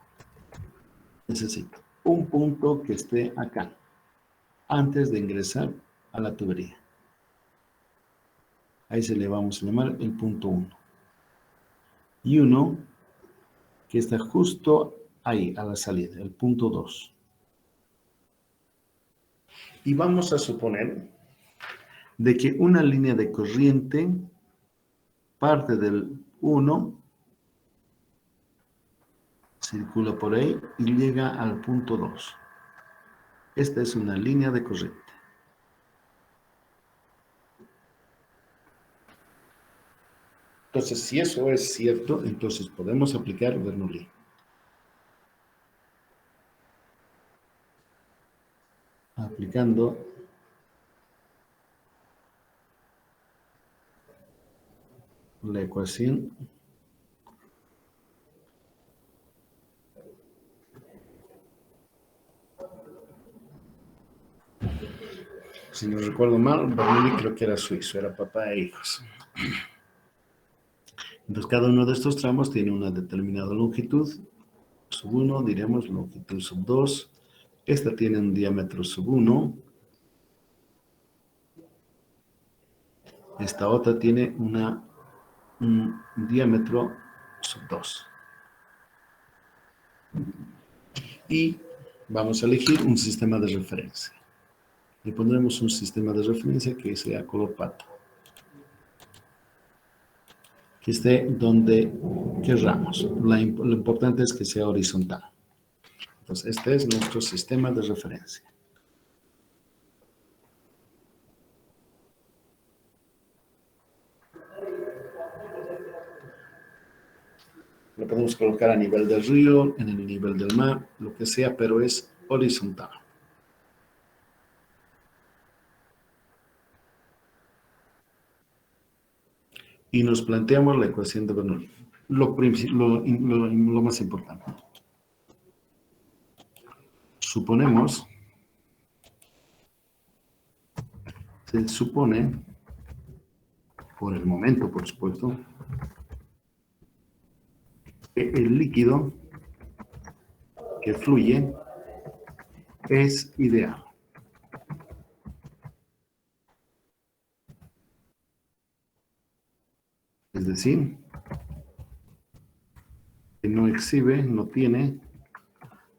Necesito un punto que esté acá, antes de ingresar a la tubería. Ahí se le vamos a llamar el punto 1. Y uno que está justo ahí, a la salida, el punto 2. Y vamos a suponer de que una línea de corriente parte del 1, circula por ahí y llega al punto 2. Esta es una línea de corriente. Entonces, si eso es cierto, entonces podemos aplicar Bernoulli. Aplicando la ecuación si no recuerdo mal, Bernoulli creo que era suizo, era papá e hijos. Entonces, cada uno de estos tramos tiene una determinada longitud, sub 1, diremos longitud sub 2. Esta tiene un diámetro sub 1. Esta otra tiene un diámetro sub 2. Y vamos a elegir un sistema de referencia. Le pondremos un sistema de referencia que sea color pato, que esté donde querramos. Lo importante es que sea horizontal. Entonces, este es nuestro sistema de referencia. Lo podemos colocar a nivel del río, en el nivel del mar, lo que sea, pero es horizontal. Y nos planteamos la ecuación de Bernoulli. Lo más importante. Suponemos, se supone, por el momento, por supuesto, que el líquido que fluye es ideal. Es decir, que no exhibe,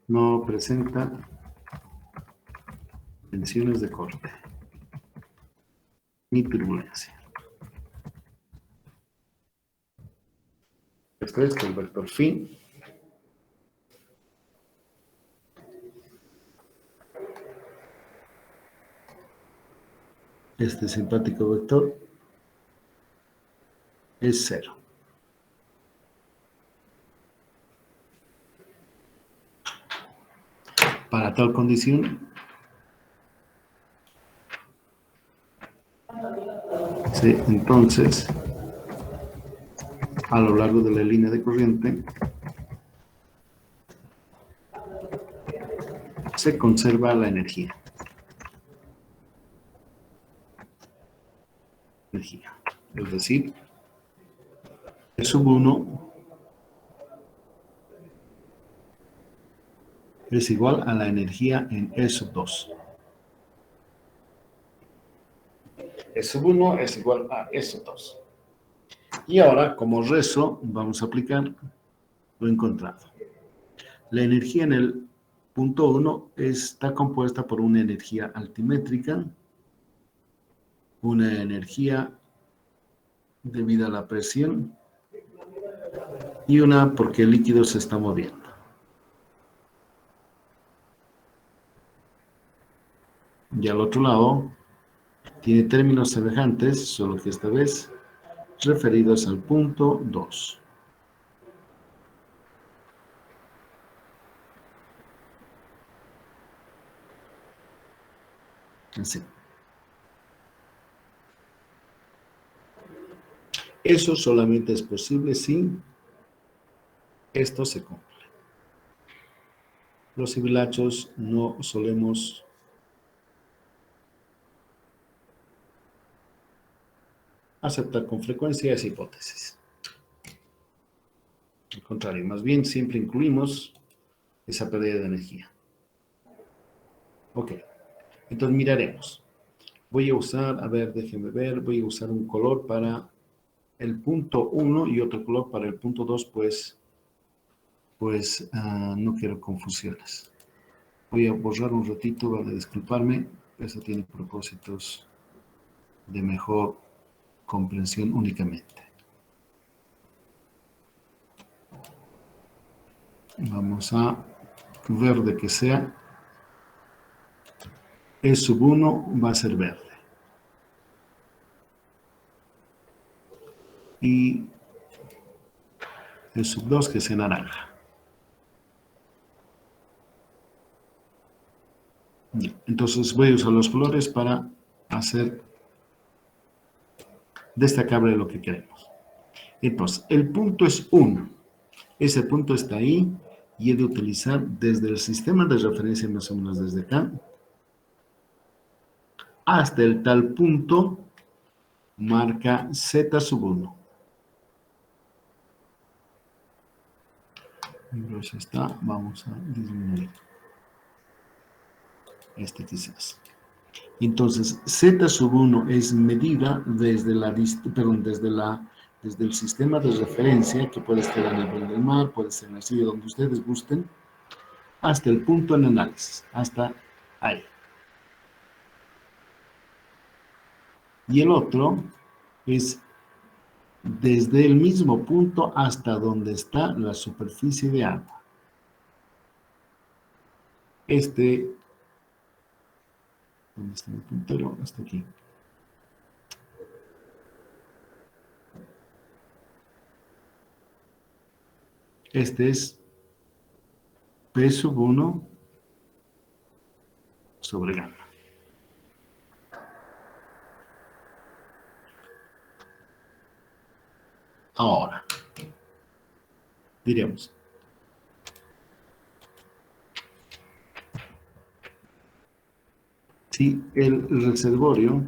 no presenta tensiones de corte ni turbulencia. Esto es el vector phi. Este simpático vector es 0. Para tal condición, entonces, a lo largo de la línea de corriente, se conserva la energía. Es decir, E sub 1 es igual a la energía en E sub 2. E sub 1 es igual a E sub 2. Y ahora, como rezo, vamos a aplicar lo encontrado. La energía en el punto 1 está compuesta por una energía altimétrica, una energía debido a la presión y una porque el líquido se está moviendo. Y al otro lado tiene términos semejantes, solo que esta vez referidos al punto 2. Así. Eso solamente es posible si esto se cumple. Los civilachos no solemos aceptar con frecuencia esa hipótesis. Al contrario, más bien siempre incluimos esa pérdida de energía. Ok, entonces miraremos. Voy a usar, a ver, déjenme ver, voy a usar un color para el punto 1 y otro color para el punto 2, pues no quiero confusiones. Voy a borrar un ratito, vale, disculparme, eso tiene propósitos de mejor comprensión únicamente. Vamos a ver de que sea E sub 1 va a ser verde. Y E sub 2 que sea naranja. Entonces voy a usar los colores para hacer destacable lo que queremos. Entonces, el punto es 1. Ese punto está ahí y he de utilizar desde el sistema de referencia, más o menos desde acá, hasta el tal punto, marca Z sub 1. Entonces está, vamos a disminuir. Este quizás. Entonces, Z sub 1 es medida desde el sistema de referencia, que puede estar a nivel del mar, puede ser en la silla donde ustedes gusten, hasta el punto en análisis, hasta ahí. Y el otro es desde el mismo punto hasta donde está la superficie de agua. ¿Dónde está mi puntero? Está aquí. Este es P sub 1 sobre gamma. Ahora, diremos, si el reservorio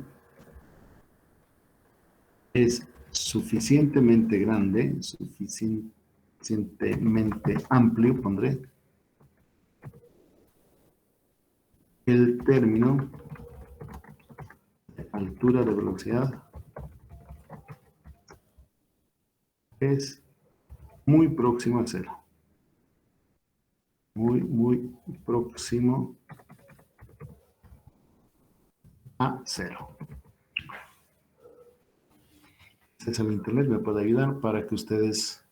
es suficientemente grande, suficientemente amplio, pondré, el término de altura de velocidad es muy próximo a cero. Muy próximo a cero. Ese el internet me puede ayudar para que ustedes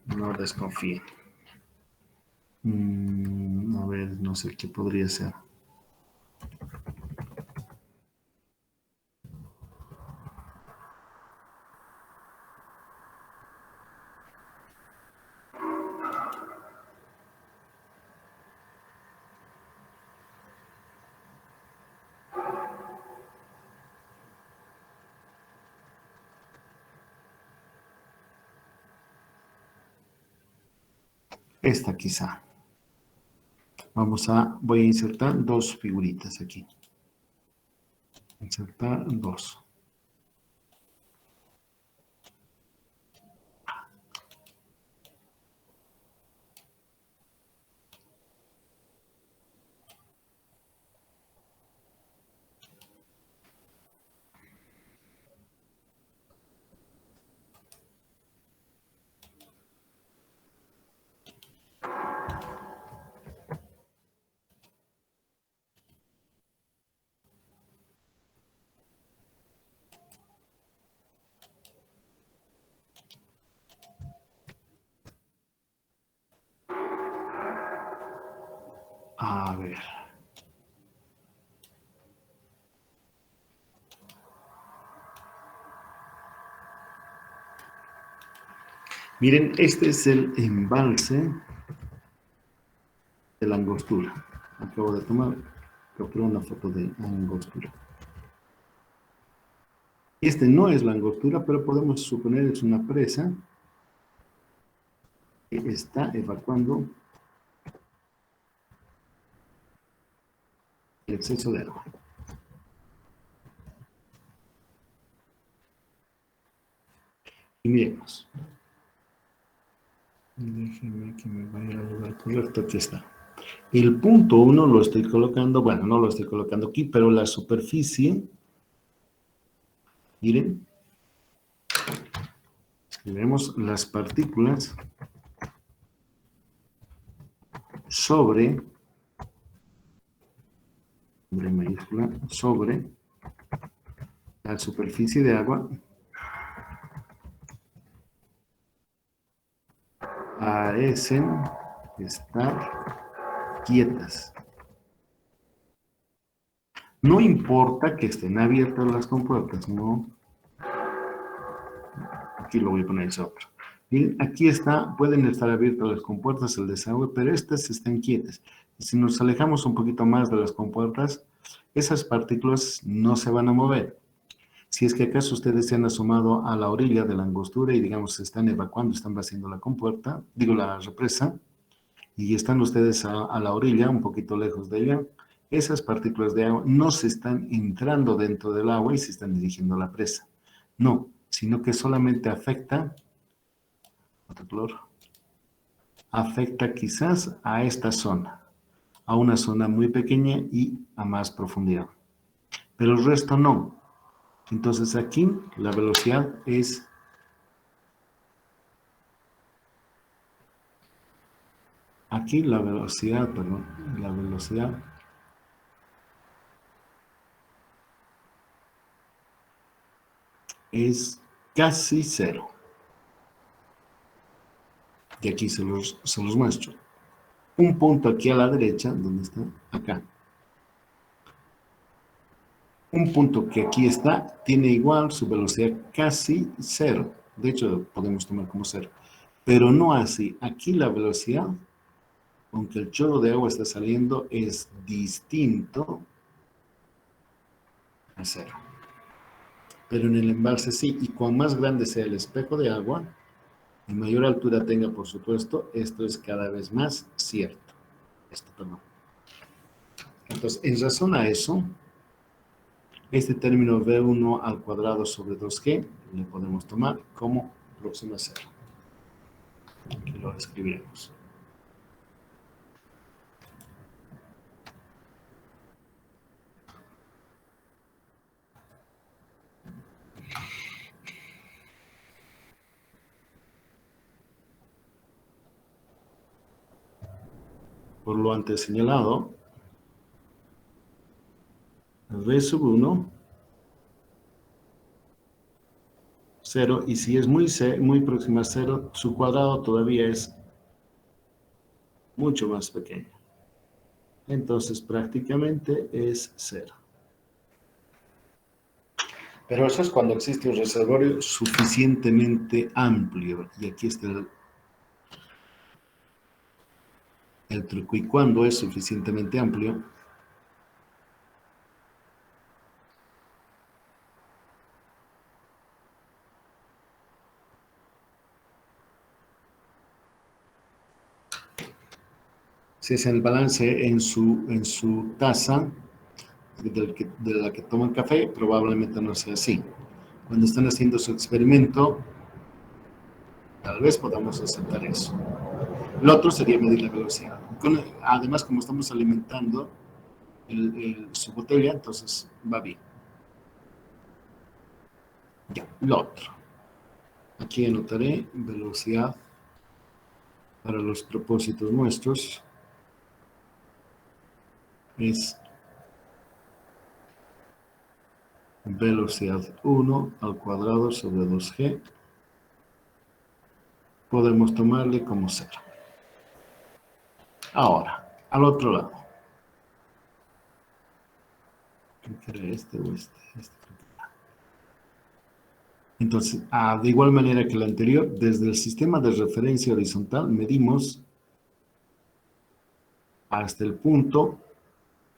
no desconfíen. A ver, no sé qué podría ser. Esta quizá. Voy a insertar dos figuritas aquí. Insertar dos. A ver. Miren, este es el embalse de la angostura. Acabo de capturar una foto de angostura. Este no es la angostura, pero podemos suponer es una presa que está evacuando el exceso de agua. Y miremos. Déjenme que me vaya al lugar correcto. Aquí está. El punto 1 lo estoy colocando, bueno, no lo estoy colocando aquí, pero la superficie, miren, escribiremos las partículas sobre mayúscula, sobre la superficie de agua parecen estar quietas. No importa que estén abiertas las compuertas, no. Aquí lo voy a poner ese otro. Miren, aquí está, pueden estar abiertas las compuertas, el desagüe, pero estas están quietas. Y si nos alejamos un poquito más de las compuertas, esas partículas no se van a mover. Si es que acaso ustedes se han asomado a la orilla de la angostura y digamos se están evacuando, están vaciando la compuerta, digo la represa, y están ustedes a la orilla, un poquito lejos de ella, esas partículas de agua no se están entrando dentro del agua y se están dirigiendo a la presa. No, sino que solamente afecta, otro color, afecta quizás a esta zona, a una zona muy pequeña y a más profundidad. Pero el resto no. Entonces aquí la velocidad es la velocidad es casi cero. Y aquí se los muestro. Un punto aquí a la derecha, ¿dónde está? Acá. Un punto que aquí está, tiene igual su velocidad casi cero. De hecho, podemos tomar como cero. Pero no así. Aquí la velocidad, aunque el chorro de agua está saliendo, es distinto a cero. Pero en el embalse sí, y cuanto más grande sea el espejo de agua, y mayor altura tenga, por supuesto, esto es cada vez más cierto. Esto, perdón. Entonces, en razón a eso, este término V1 al cuadrado sobre 2G le podemos tomar como próxima cero. Aquí lo escribiremos. Por lo antes señalado, V sub 1, 0, y si es muy próxima a 0, su cuadrado todavía es mucho más pequeño. Entonces, prácticamente es 0. Pero eso es cuando existe un reservorio suficientemente amplio. Y aquí está el truco. ¿Y cuando es suficientemente amplio? Si es el balance en su taza de la que toman café, probablemente no sea así. Cuando están haciendo su experimento, tal vez podamos aceptar eso. Lo otro sería medir la velocidad. Además, como estamos alimentando su botella, entonces va bien. Ya, lo otro. Aquí anotaré velocidad para los propósitos nuestros. Es velocidad 1 al cuadrado sobre 2G. Podemos tomarle como 0. Ahora, al otro lado. Creo que era este o este. Entonces, de igual manera que el anterior, desde el sistema de referencia horizontal medimos hasta el punto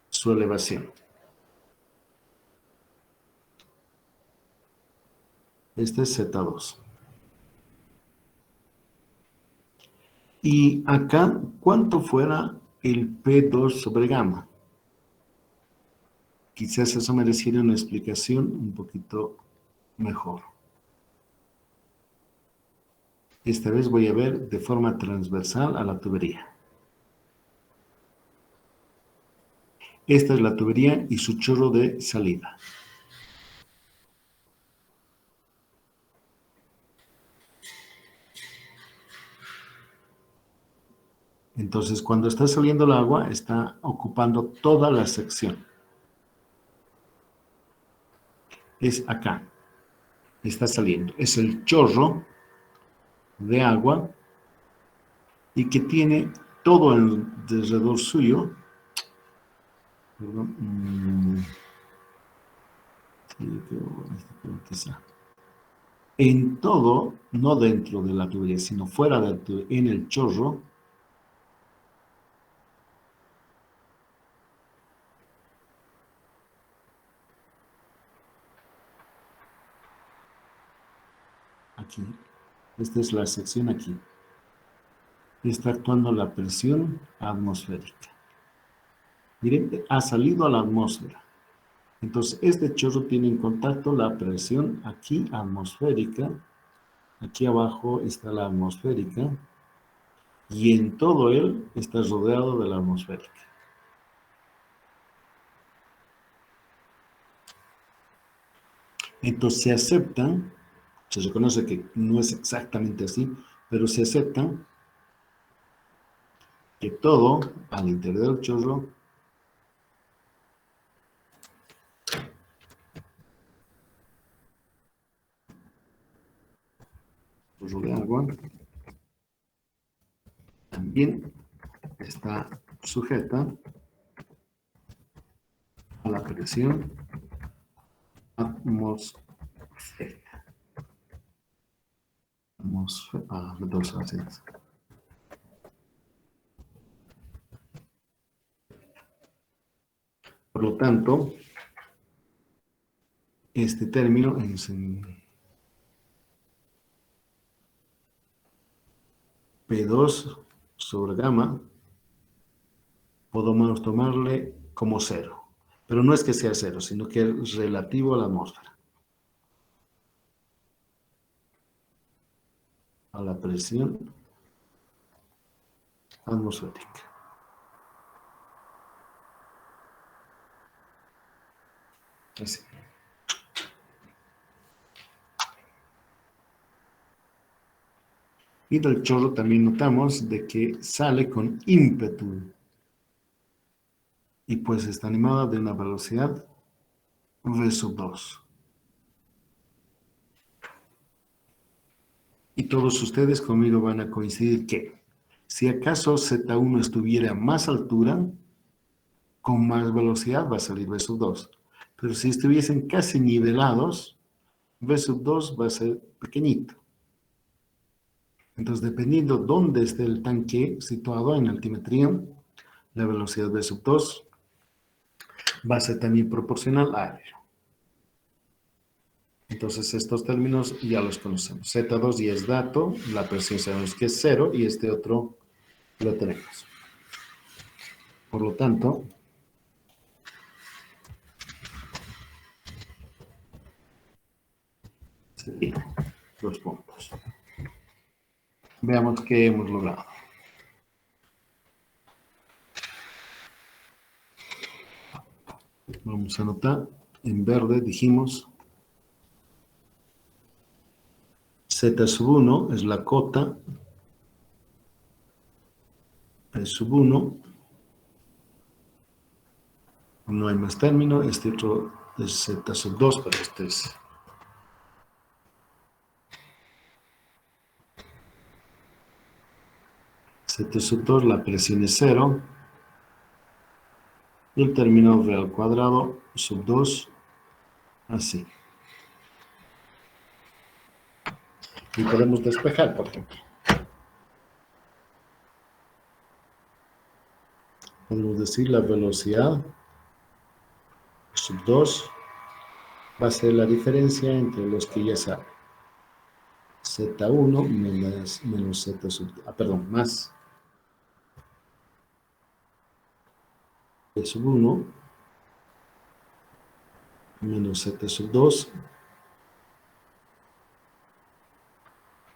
su elevación. Este es Z2. Y acá, ¿cuánto fuera el P2 sobre gamma? Quizás eso mereciera una explicación un poquito mejor. Esta vez voy a ver de forma transversal a la tubería. Esta es la tubería y su chorro de salida. Entonces, cuando está saliendo el agua, está ocupando toda la sección. Es acá. Está saliendo. Es el chorro de agua y que tiene todo alrededor suyo. Perdón. En todo, no dentro de la tubería, sino fuera de la tubería, en el chorro, aquí, esta es la sección aquí, está actuando la presión atmosférica. Miren, ha salido a la atmósfera. Entonces, este chorro tiene en contacto la presión aquí atmosférica, aquí abajo está la atmosférica, y en todo él está rodeado de la atmosférica. Entonces se aceptan, se reconoce que no es exactamente así, pero se aceptan que todo al interior del chorro de agua también está sujeta a la presión atmosférica. atmósfera, V2, así es. Por lo tanto, este término es en P2 sobre gamma, podemos tomarle como cero. Pero no es que sea cero, sino que es relativo a la atmósfera. A la presión atmosférica. Así. Y del chorro también notamos de que sale con ímpetu. Y pues está animada de una velocidad V sub 2. Y todos ustedes conmigo van a coincidir que si acaso Z1 estuviera a más altura, con más velocidad va a salir V sub 2. Pero si estuviesen casi nivelados, V sub 2 va a ser pequeñito. Entonces, dependiendo dónde esté el tanque situado en altimetría, la velocidad V sub 2 va a ser también proporcional a ello. Entonces, estos términos ya los conocemos. Z2 ya es dato, la presión sabemos que es cero y este otro lo tenemos. Por lo tanto, serían los puntos. Veamos qué hemos logrado. Vamos a anotar, en verde dijimos Z sub 1 es la cota, P sub 1, no hay más término, este otro es Z sub 2, pero este es Z sub 2, la presión es 0, y el término V al cuadrado sub 2, así. Y podemos despejar, por ejemplo. Podemos decir la velocidad sub 2 va a ser la diferencia entre los que ya saben. Z1 menos Z sub 2, perdón, más P sub 1 menos Z sub 2,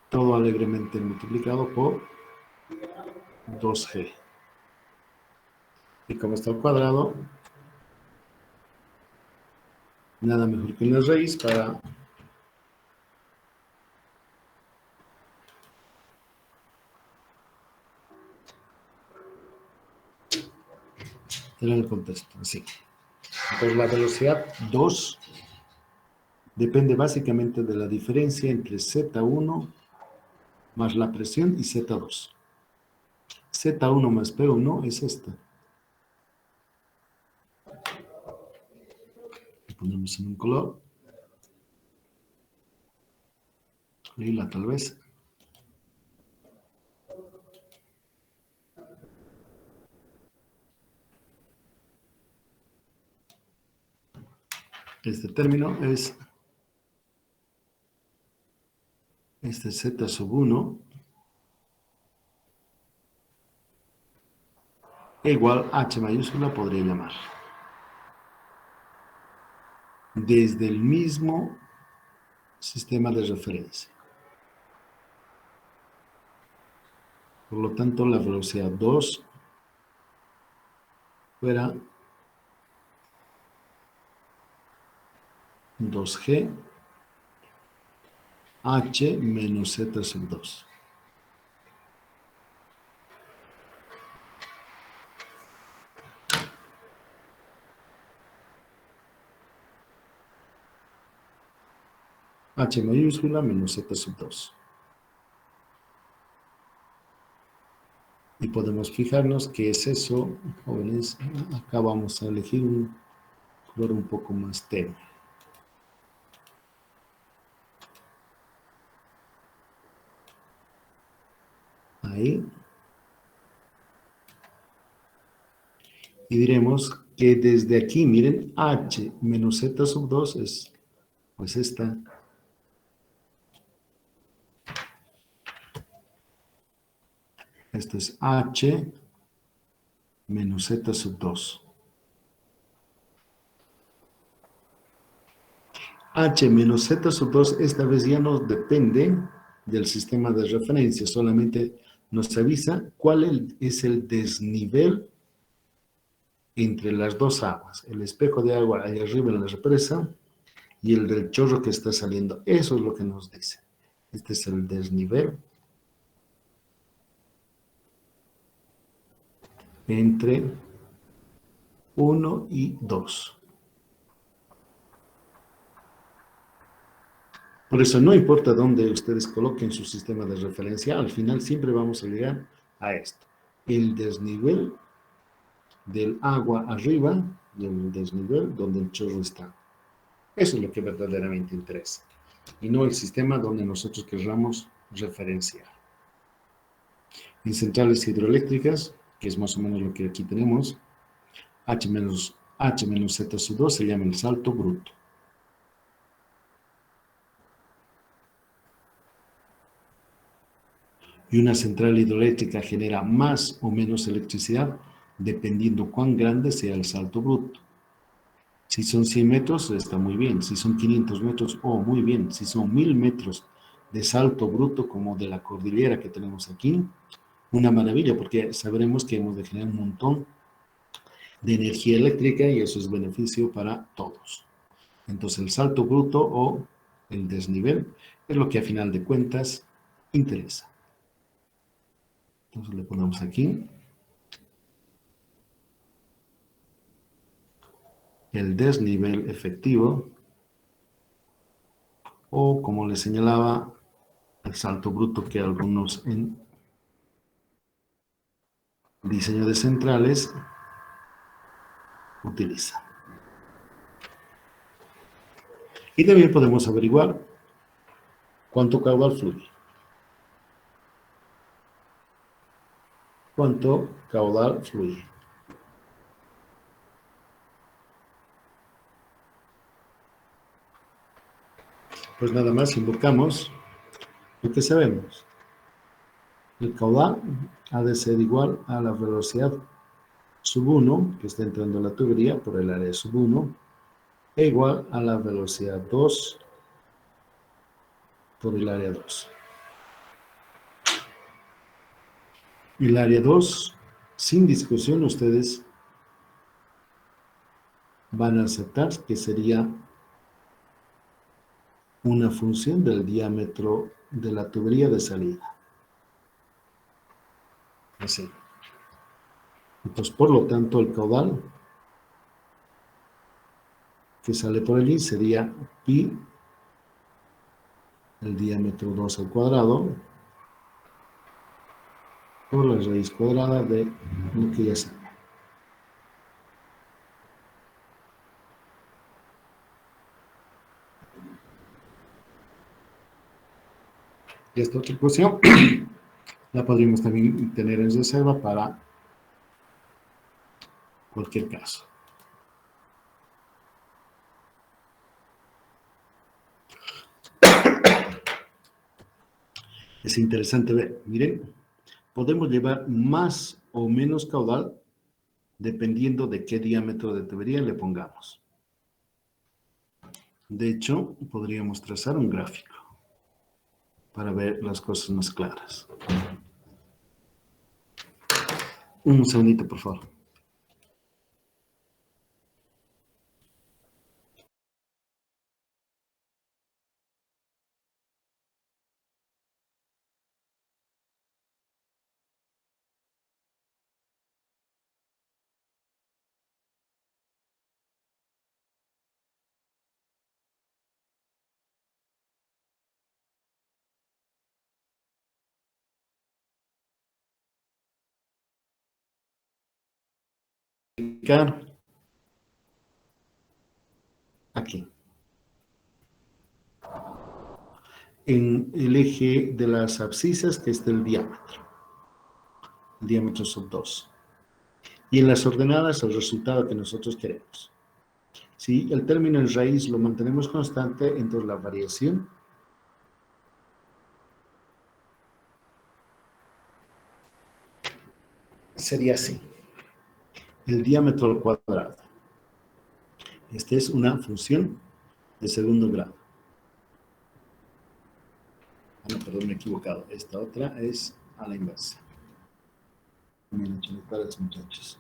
todo alegremente multiplicado por 2G. Y como está al cuadrado, nada mejor que una raíz para tener el contexto, así. Entonces la velocidad 2 depende básicamente de la diferencia entre Z1 más la presión y Z2. Z1 más P1 es esta. Lo ponemos en un color. Lila tal vez. Este término es este Z sub 1 igual H mayúscula podría llamar. Desde el mismo sistema de referencia. Por lo tanto, la velocidad 2 fuera 2G H menos Z sub 2. H mayúscula menos Z sub 2. Y podemos fijarnos qué es eso, jóvenes. Acá vamos a elegir un color un poco más tenue. Ahí. Y diremos que desde aquí, miren, h menos z sub 2 es, pues esta. Esto es h menos z sub 2. H menos z sub 2 esta vez ya no depende del sistema de referencia, solamente nos avisa cuál es el desnivel entre las dos aguas, el espejo de agua ahí arriba en la represa y el del chorro que está saliendo. Eso es lo que nos dice. Este es el desnivel entre 1 y 2. Por eso no importa dónde ustedes coloquen su sistema de referencia, al final siempre vamos a llegar a esto. El desnivel del agua arriba y el desnivel donde el chorro está. Eso es lo que verdaderamente interesa. Y no el sistema donde nosotros querramos referenciar. En centrales hidroeléctricas, que es más o menos lo que aquí tenemos, H menos Z sub 2 se llama el salto bruto. Y una central hidroeléctrica genera más o menos electricidad dependiendo cuán grande sea el salto bruto. Si son 100 metros, está muy bien. Si son 500 metros, muy bien. Si son 1000 metros de salto bruto, como de la cordillera que tenemos aquí, una maravilla, porque sabremos que hemos de generar un montón de energía eléctrica y eso es beneficio para todos. Entonces, el salto bruto o el desnivel es lo que a final de cuentas interesa. Entonces, le ponemos aquí el desnivel efectivo o, como les señalaba, el salto bruto que algunos en diseño de centrales utilizan. Y también podemos averiguar cuánto caudal fluye. ¿Cuánto caudal fluye? Pues nada más invocamos lo que sabemos. El caudal ha de ser igual a la velocidad sub 1, que está entrando en la tubería por el área sub 1, e igual a la velocidad 2 por el área 2. Y el área 2, sin discusión, ustedes van a aceptar que sería una función del diámetro de la tubería de salida. Así. Entonces, por lo tanto, el caudal que sale por allí sería pi, el diámetro 2 al cuadrado, por la raíz cuadrada de lo que ya saben. Y esta otra ecuación la podríamos también tener en reserva para cualquier caso. Es interesante ver, miren, podemos llevar más o menos caudal dependiendo de qué diámetro de tubería le pongamos. De hecho, podríamos trazar un gráfico para ver las cosas más claras. Un segundito, por favor. Aquí. En el eje de las abscisas, que está el diámetro. el diámetro sub 2. Y en las ordenadas el resultado que nosotros queremos. Si el término en raíz lo mantenemos constante, entonces la variación sería así. El diámetro al cuadrado. Esta es una función de segundo grado. No, perdón, me he equivocado. Esta otra es a la inversa. Me han hecho notar los muchachos.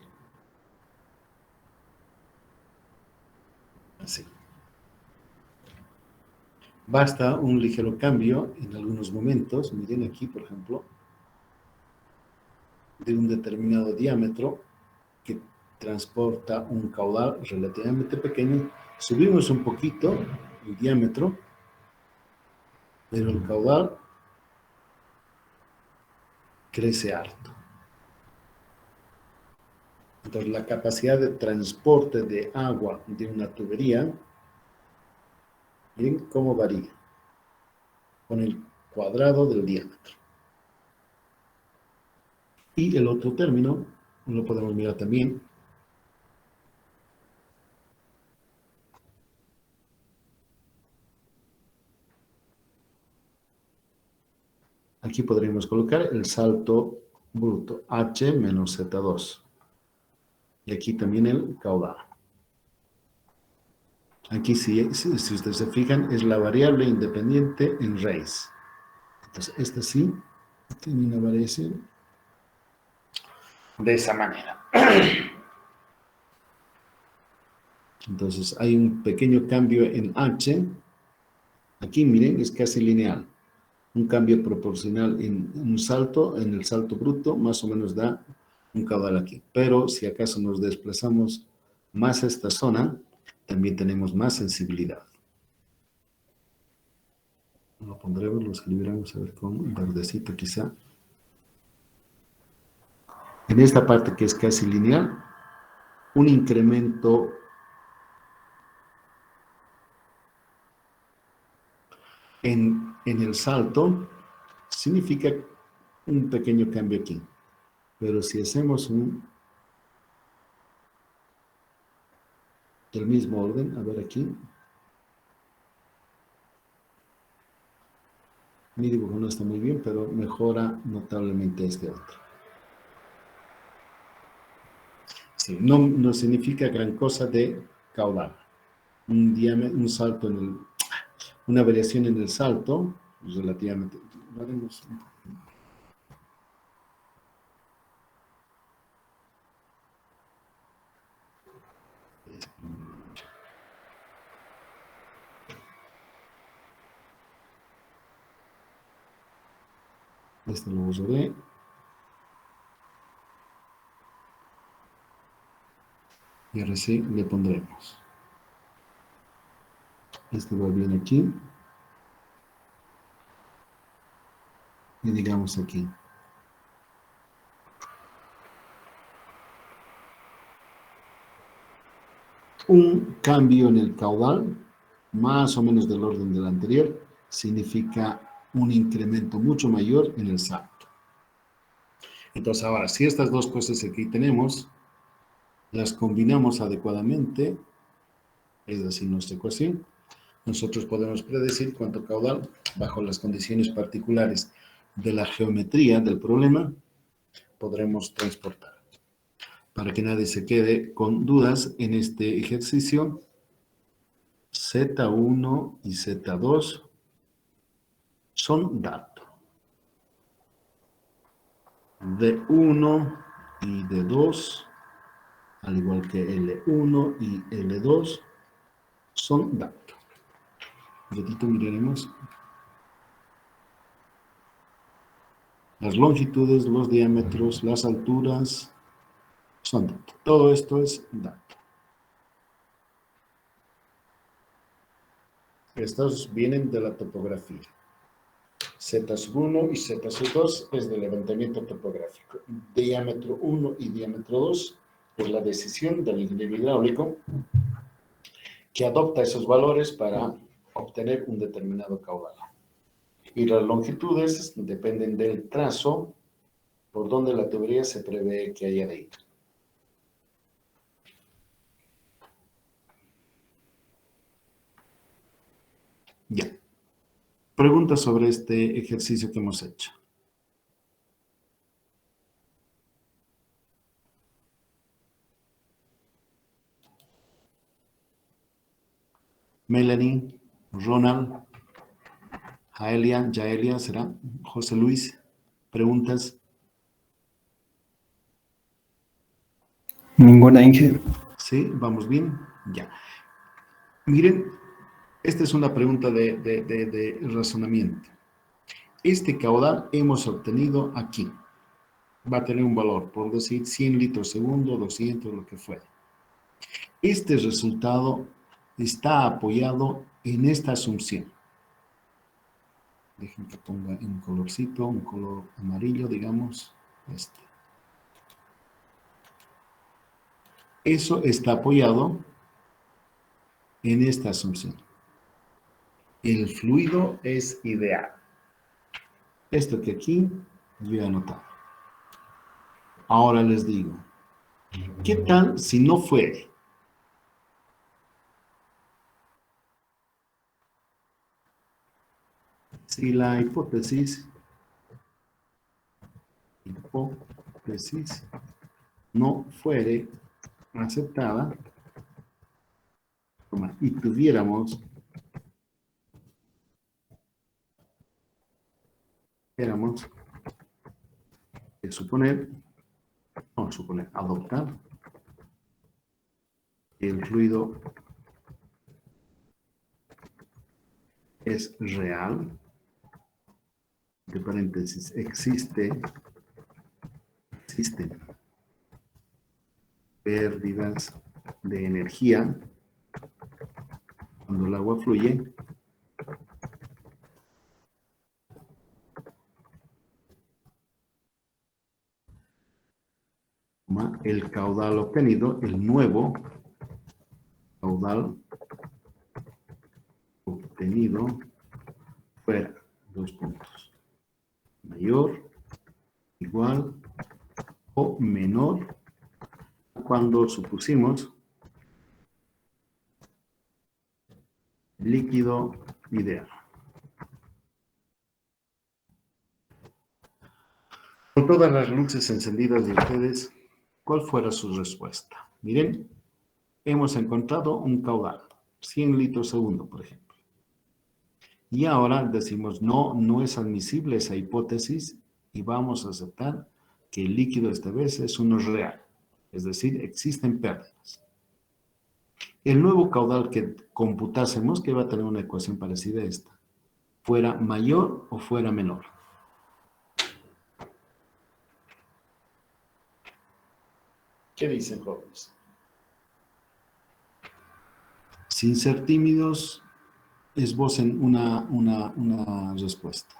Así. Basta un ligero cambio en algunos momentos. Miren aquí, por ejemplo, de un determinado diámetro que transporta un caudal relativamente pequeño. Subimos un poquito el diámetro, pero el caudal crece harto. Entonces, la capacidad de transporte de agua de una tubería, miren cómo varía con el cuadrado del diámetro. Y el otro término, lo podemos mirar también. Aquí podríamos colocar el salto bruto, H menos Z2. Y aquí también el caudal. Aquí, si ustedes se fijan, es la variable independiente en raíz. Entonces, esta sí tiene una variación de esa manera. Entonces, hay un pequeño cambio en H. Aquí, miren, es casi lineal. Un cambio proporcional en un salto, en el salto bruto, más o menos da un caudal aquí. Pero si acaso nos desplazamos más a esta zona, también tenemos más sensibilidad. Lo pondremos, lo escribiremos a ver con un verdecito quizá. En esta parte que es casi lineal, un incremento en el salto significa un pequeño cambio aquí. Pero si hacemos del mismo orden, a ver aquí. Mi dibujo no está muy bien, pero mejora notablemente este otro. Sí, no significa gran cosa de caudal. Un salto una variación en el salto, relativamente. Lo haremos. Este lo borraré. Y ahora sí le pondremos. Este va bien aquí. Y digamos aquí. Un cambio en el caudal, más o menos del orden del anterior, significa un incremento mucho mayor en el salto. Entonces ahora, si estas dos cosas aquí tenemos, las combinamos adecuadamente, es decir, nuestra ecuación, nosotros podemos predecir cuánto caudal, bajo las condiciones particulares de la geometría del problema, podremos transportar. Para que nadie se quede con dudas en este ejercicio, Z1 y Z2 son datos. D1 y D2, al igual que L1 y L2, son datos. Un ratito miraremos las longitudes, los diámetros, las alturas, son datos. Todo esto es dato. Estos vienen de la topografía. Z1 y Z2 es del levantamiento topográfico. Diámetro 1 y diámetro 2 es la decisión del ingeniero hidráulico que adopta esos valores para obtener un determinado caudal. Y las longitudes dependen del trazo por dónde la tubería se prevé que haya de ir. Ya. Preguntas sobre este ejercicio que hemos hecho. Melanie, Ronald, Jaelia, ¿será? José Luis, preguntas. Ninguna, Inge. ¿Sí? ¿Vamos bien? Ya. Miren, esta es una pregunta de razonamiento. Este caudal hemos obtenido aquí. Va a tener un valor, por decir 100 litros segundo, 200, lo que fuera. Este resultado está apoyado en esta asunción. Dejen que ponga un colorcito, un color amarillo, digamos, este. Eso está apoyado en esta asunción. El fluido es ideal. Esto que aquí yo he anotado. Ahora les digo, ¿qué tal si no fuere? Si la hipótesis no fuere aceptada y tuviéramos que adoptar que el fluido es real, entre paréntesis, existen pérdidas de energía cuando el agua fluye, el caudal obtenido, el nuevo caudal obtenido fuera, dos puntos, mayor, igual o menor cuando supusimos líquido ideal. Con todas las luces encendidas de ustedes, ¿cuál fuera su respuesta? Miren, hemos encontrado un caudal, 100 litros segundo, por ejemplo. Y ahora decimos, no es admisible esa hipótesis y vamos a aceptar que el líquido esta vez es uno real, es decir, existen pérdidas. El nuevo caudal que computásemos, que va a tener una ecuación parecida a esta, fuera mayor o fuera menor. ¿Qué dicen, jóvenes? Sin ser tímidos, esbocen una respuesta.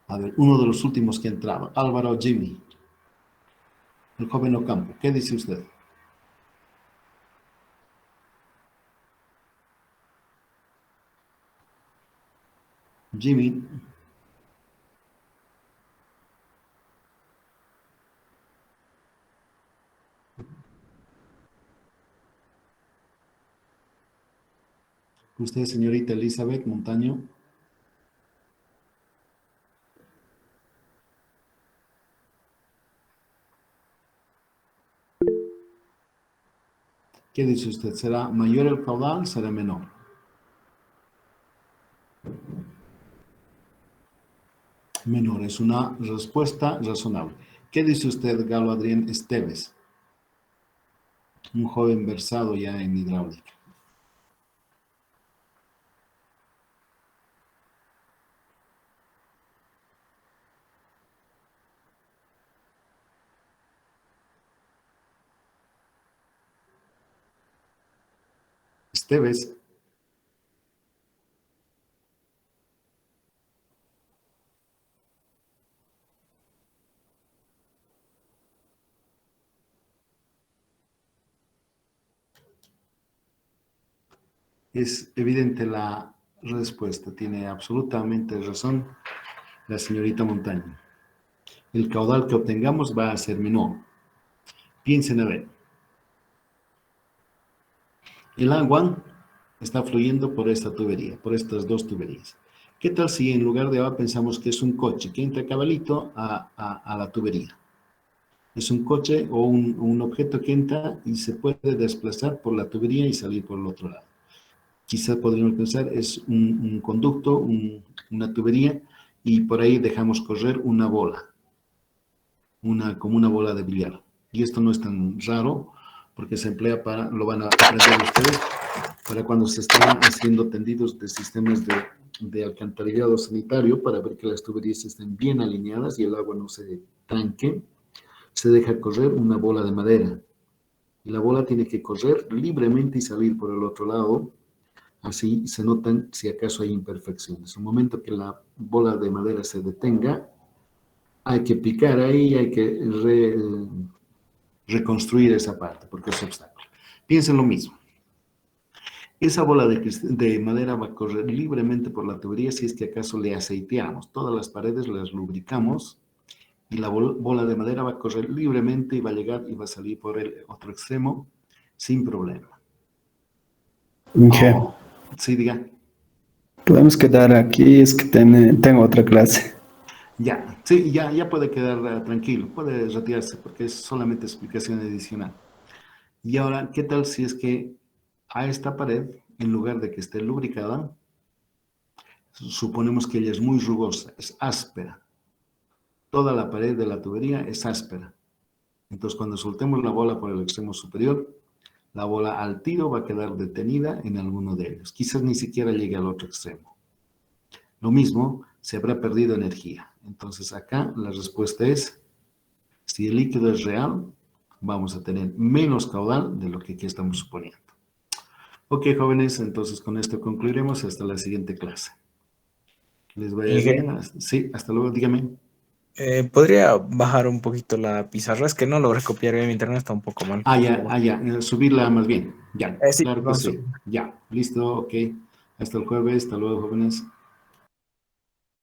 A ver, uno de los últimos que entraba, Álvaro Jimmy, el joven Ocampo. ¿Qué dice usted? Jimmy. Usted, señorita Elizabeth Montaño. ¿Qué dice usted? ¿Será mayor el caudal? ¿Será menor? Menor, es una respuesta razonable. ¿Qué dice usted, Galo Adrián Esteves? Un joven versado ya en hidráulica. Esteves. Es evidente la respuesta, tiene absolutamente razón. la señorita Montaña. El caudal que obtengamos va a ser menor. Piensen a ver. El agua está fluyendo por esta tubería, por estas dos tuberías. ¿Qué tal si en lugar de agua pensamos que es un coche que entra cabalito a la tubería? Es un coche o un objeto que entra y se puede desplazar por la tubería y salir por el otro lado. Quizás podríamos pensar es un conducto, una tubería, y por ahí dejamos correr una bola, como una bola de billar. Y esto no es tan raro porque se emplea para, lo van a aprender ustedes, para cuando se están haciendo tendidos de sistemas de alcantarillado sanitario para ver que las tuberías estén bien alineadas y el agua no se tranque. Se deja correr una bola de madera y la bola tiene que correr libremente y salir por el otro lado. Así se notan si acaso hay imperfecciones. En el momento que la bola de madera se detenga, hay que picar ahí, hay que reconstruir esa parte porque es obstáculo. Piensen lo mismo. Esa bola de madera va a correr libremente por la tubería si es que acaso le aceiteamos. Todas las paredes las lubricamos y la bola de madera va a correr libremente y va a llegar y va a salir por el otro extremo sin problema. Inge, Sí, diga. podemos quedar aquí, es que tengo otra clase. Ya, sí, ya puede quedar tranquilo, puede retirarse porque es solamente explicación adicional. Y ahora, ¿qué tal si es que a esta pared, en lugar de que esté lubricada, suponemos que ella es muy rugosa, es áspera? Toda la pared de la tubería es áspera. Entonces, cuando soltemos la bola por el extremo superior, la bola al tiro va a quedar detenida en alguno de ellos. Quizás ni siquiera llegue al otro extremo. Lo mismo, se habrá perdido energía. Entonces, acá la respuesta es, si el líquido es real, vamos a tener menos caudal de lo que aquí estamos suponiendo. Ok, jóvenes, entonces con esto concluiremos hasta la siguiente clase. Que les vaya Inge, bien. Sí, hasta luego, dígame. ¿podría bajar un poquito la pizarra? Es que no logré copiar bien, mi internet está un poco mal. Ya, subirla más bien. Ya, Sí, claro que vamos a sí. Ya, listo, ok. Hasta el jueves, hasta luego, jóvenes.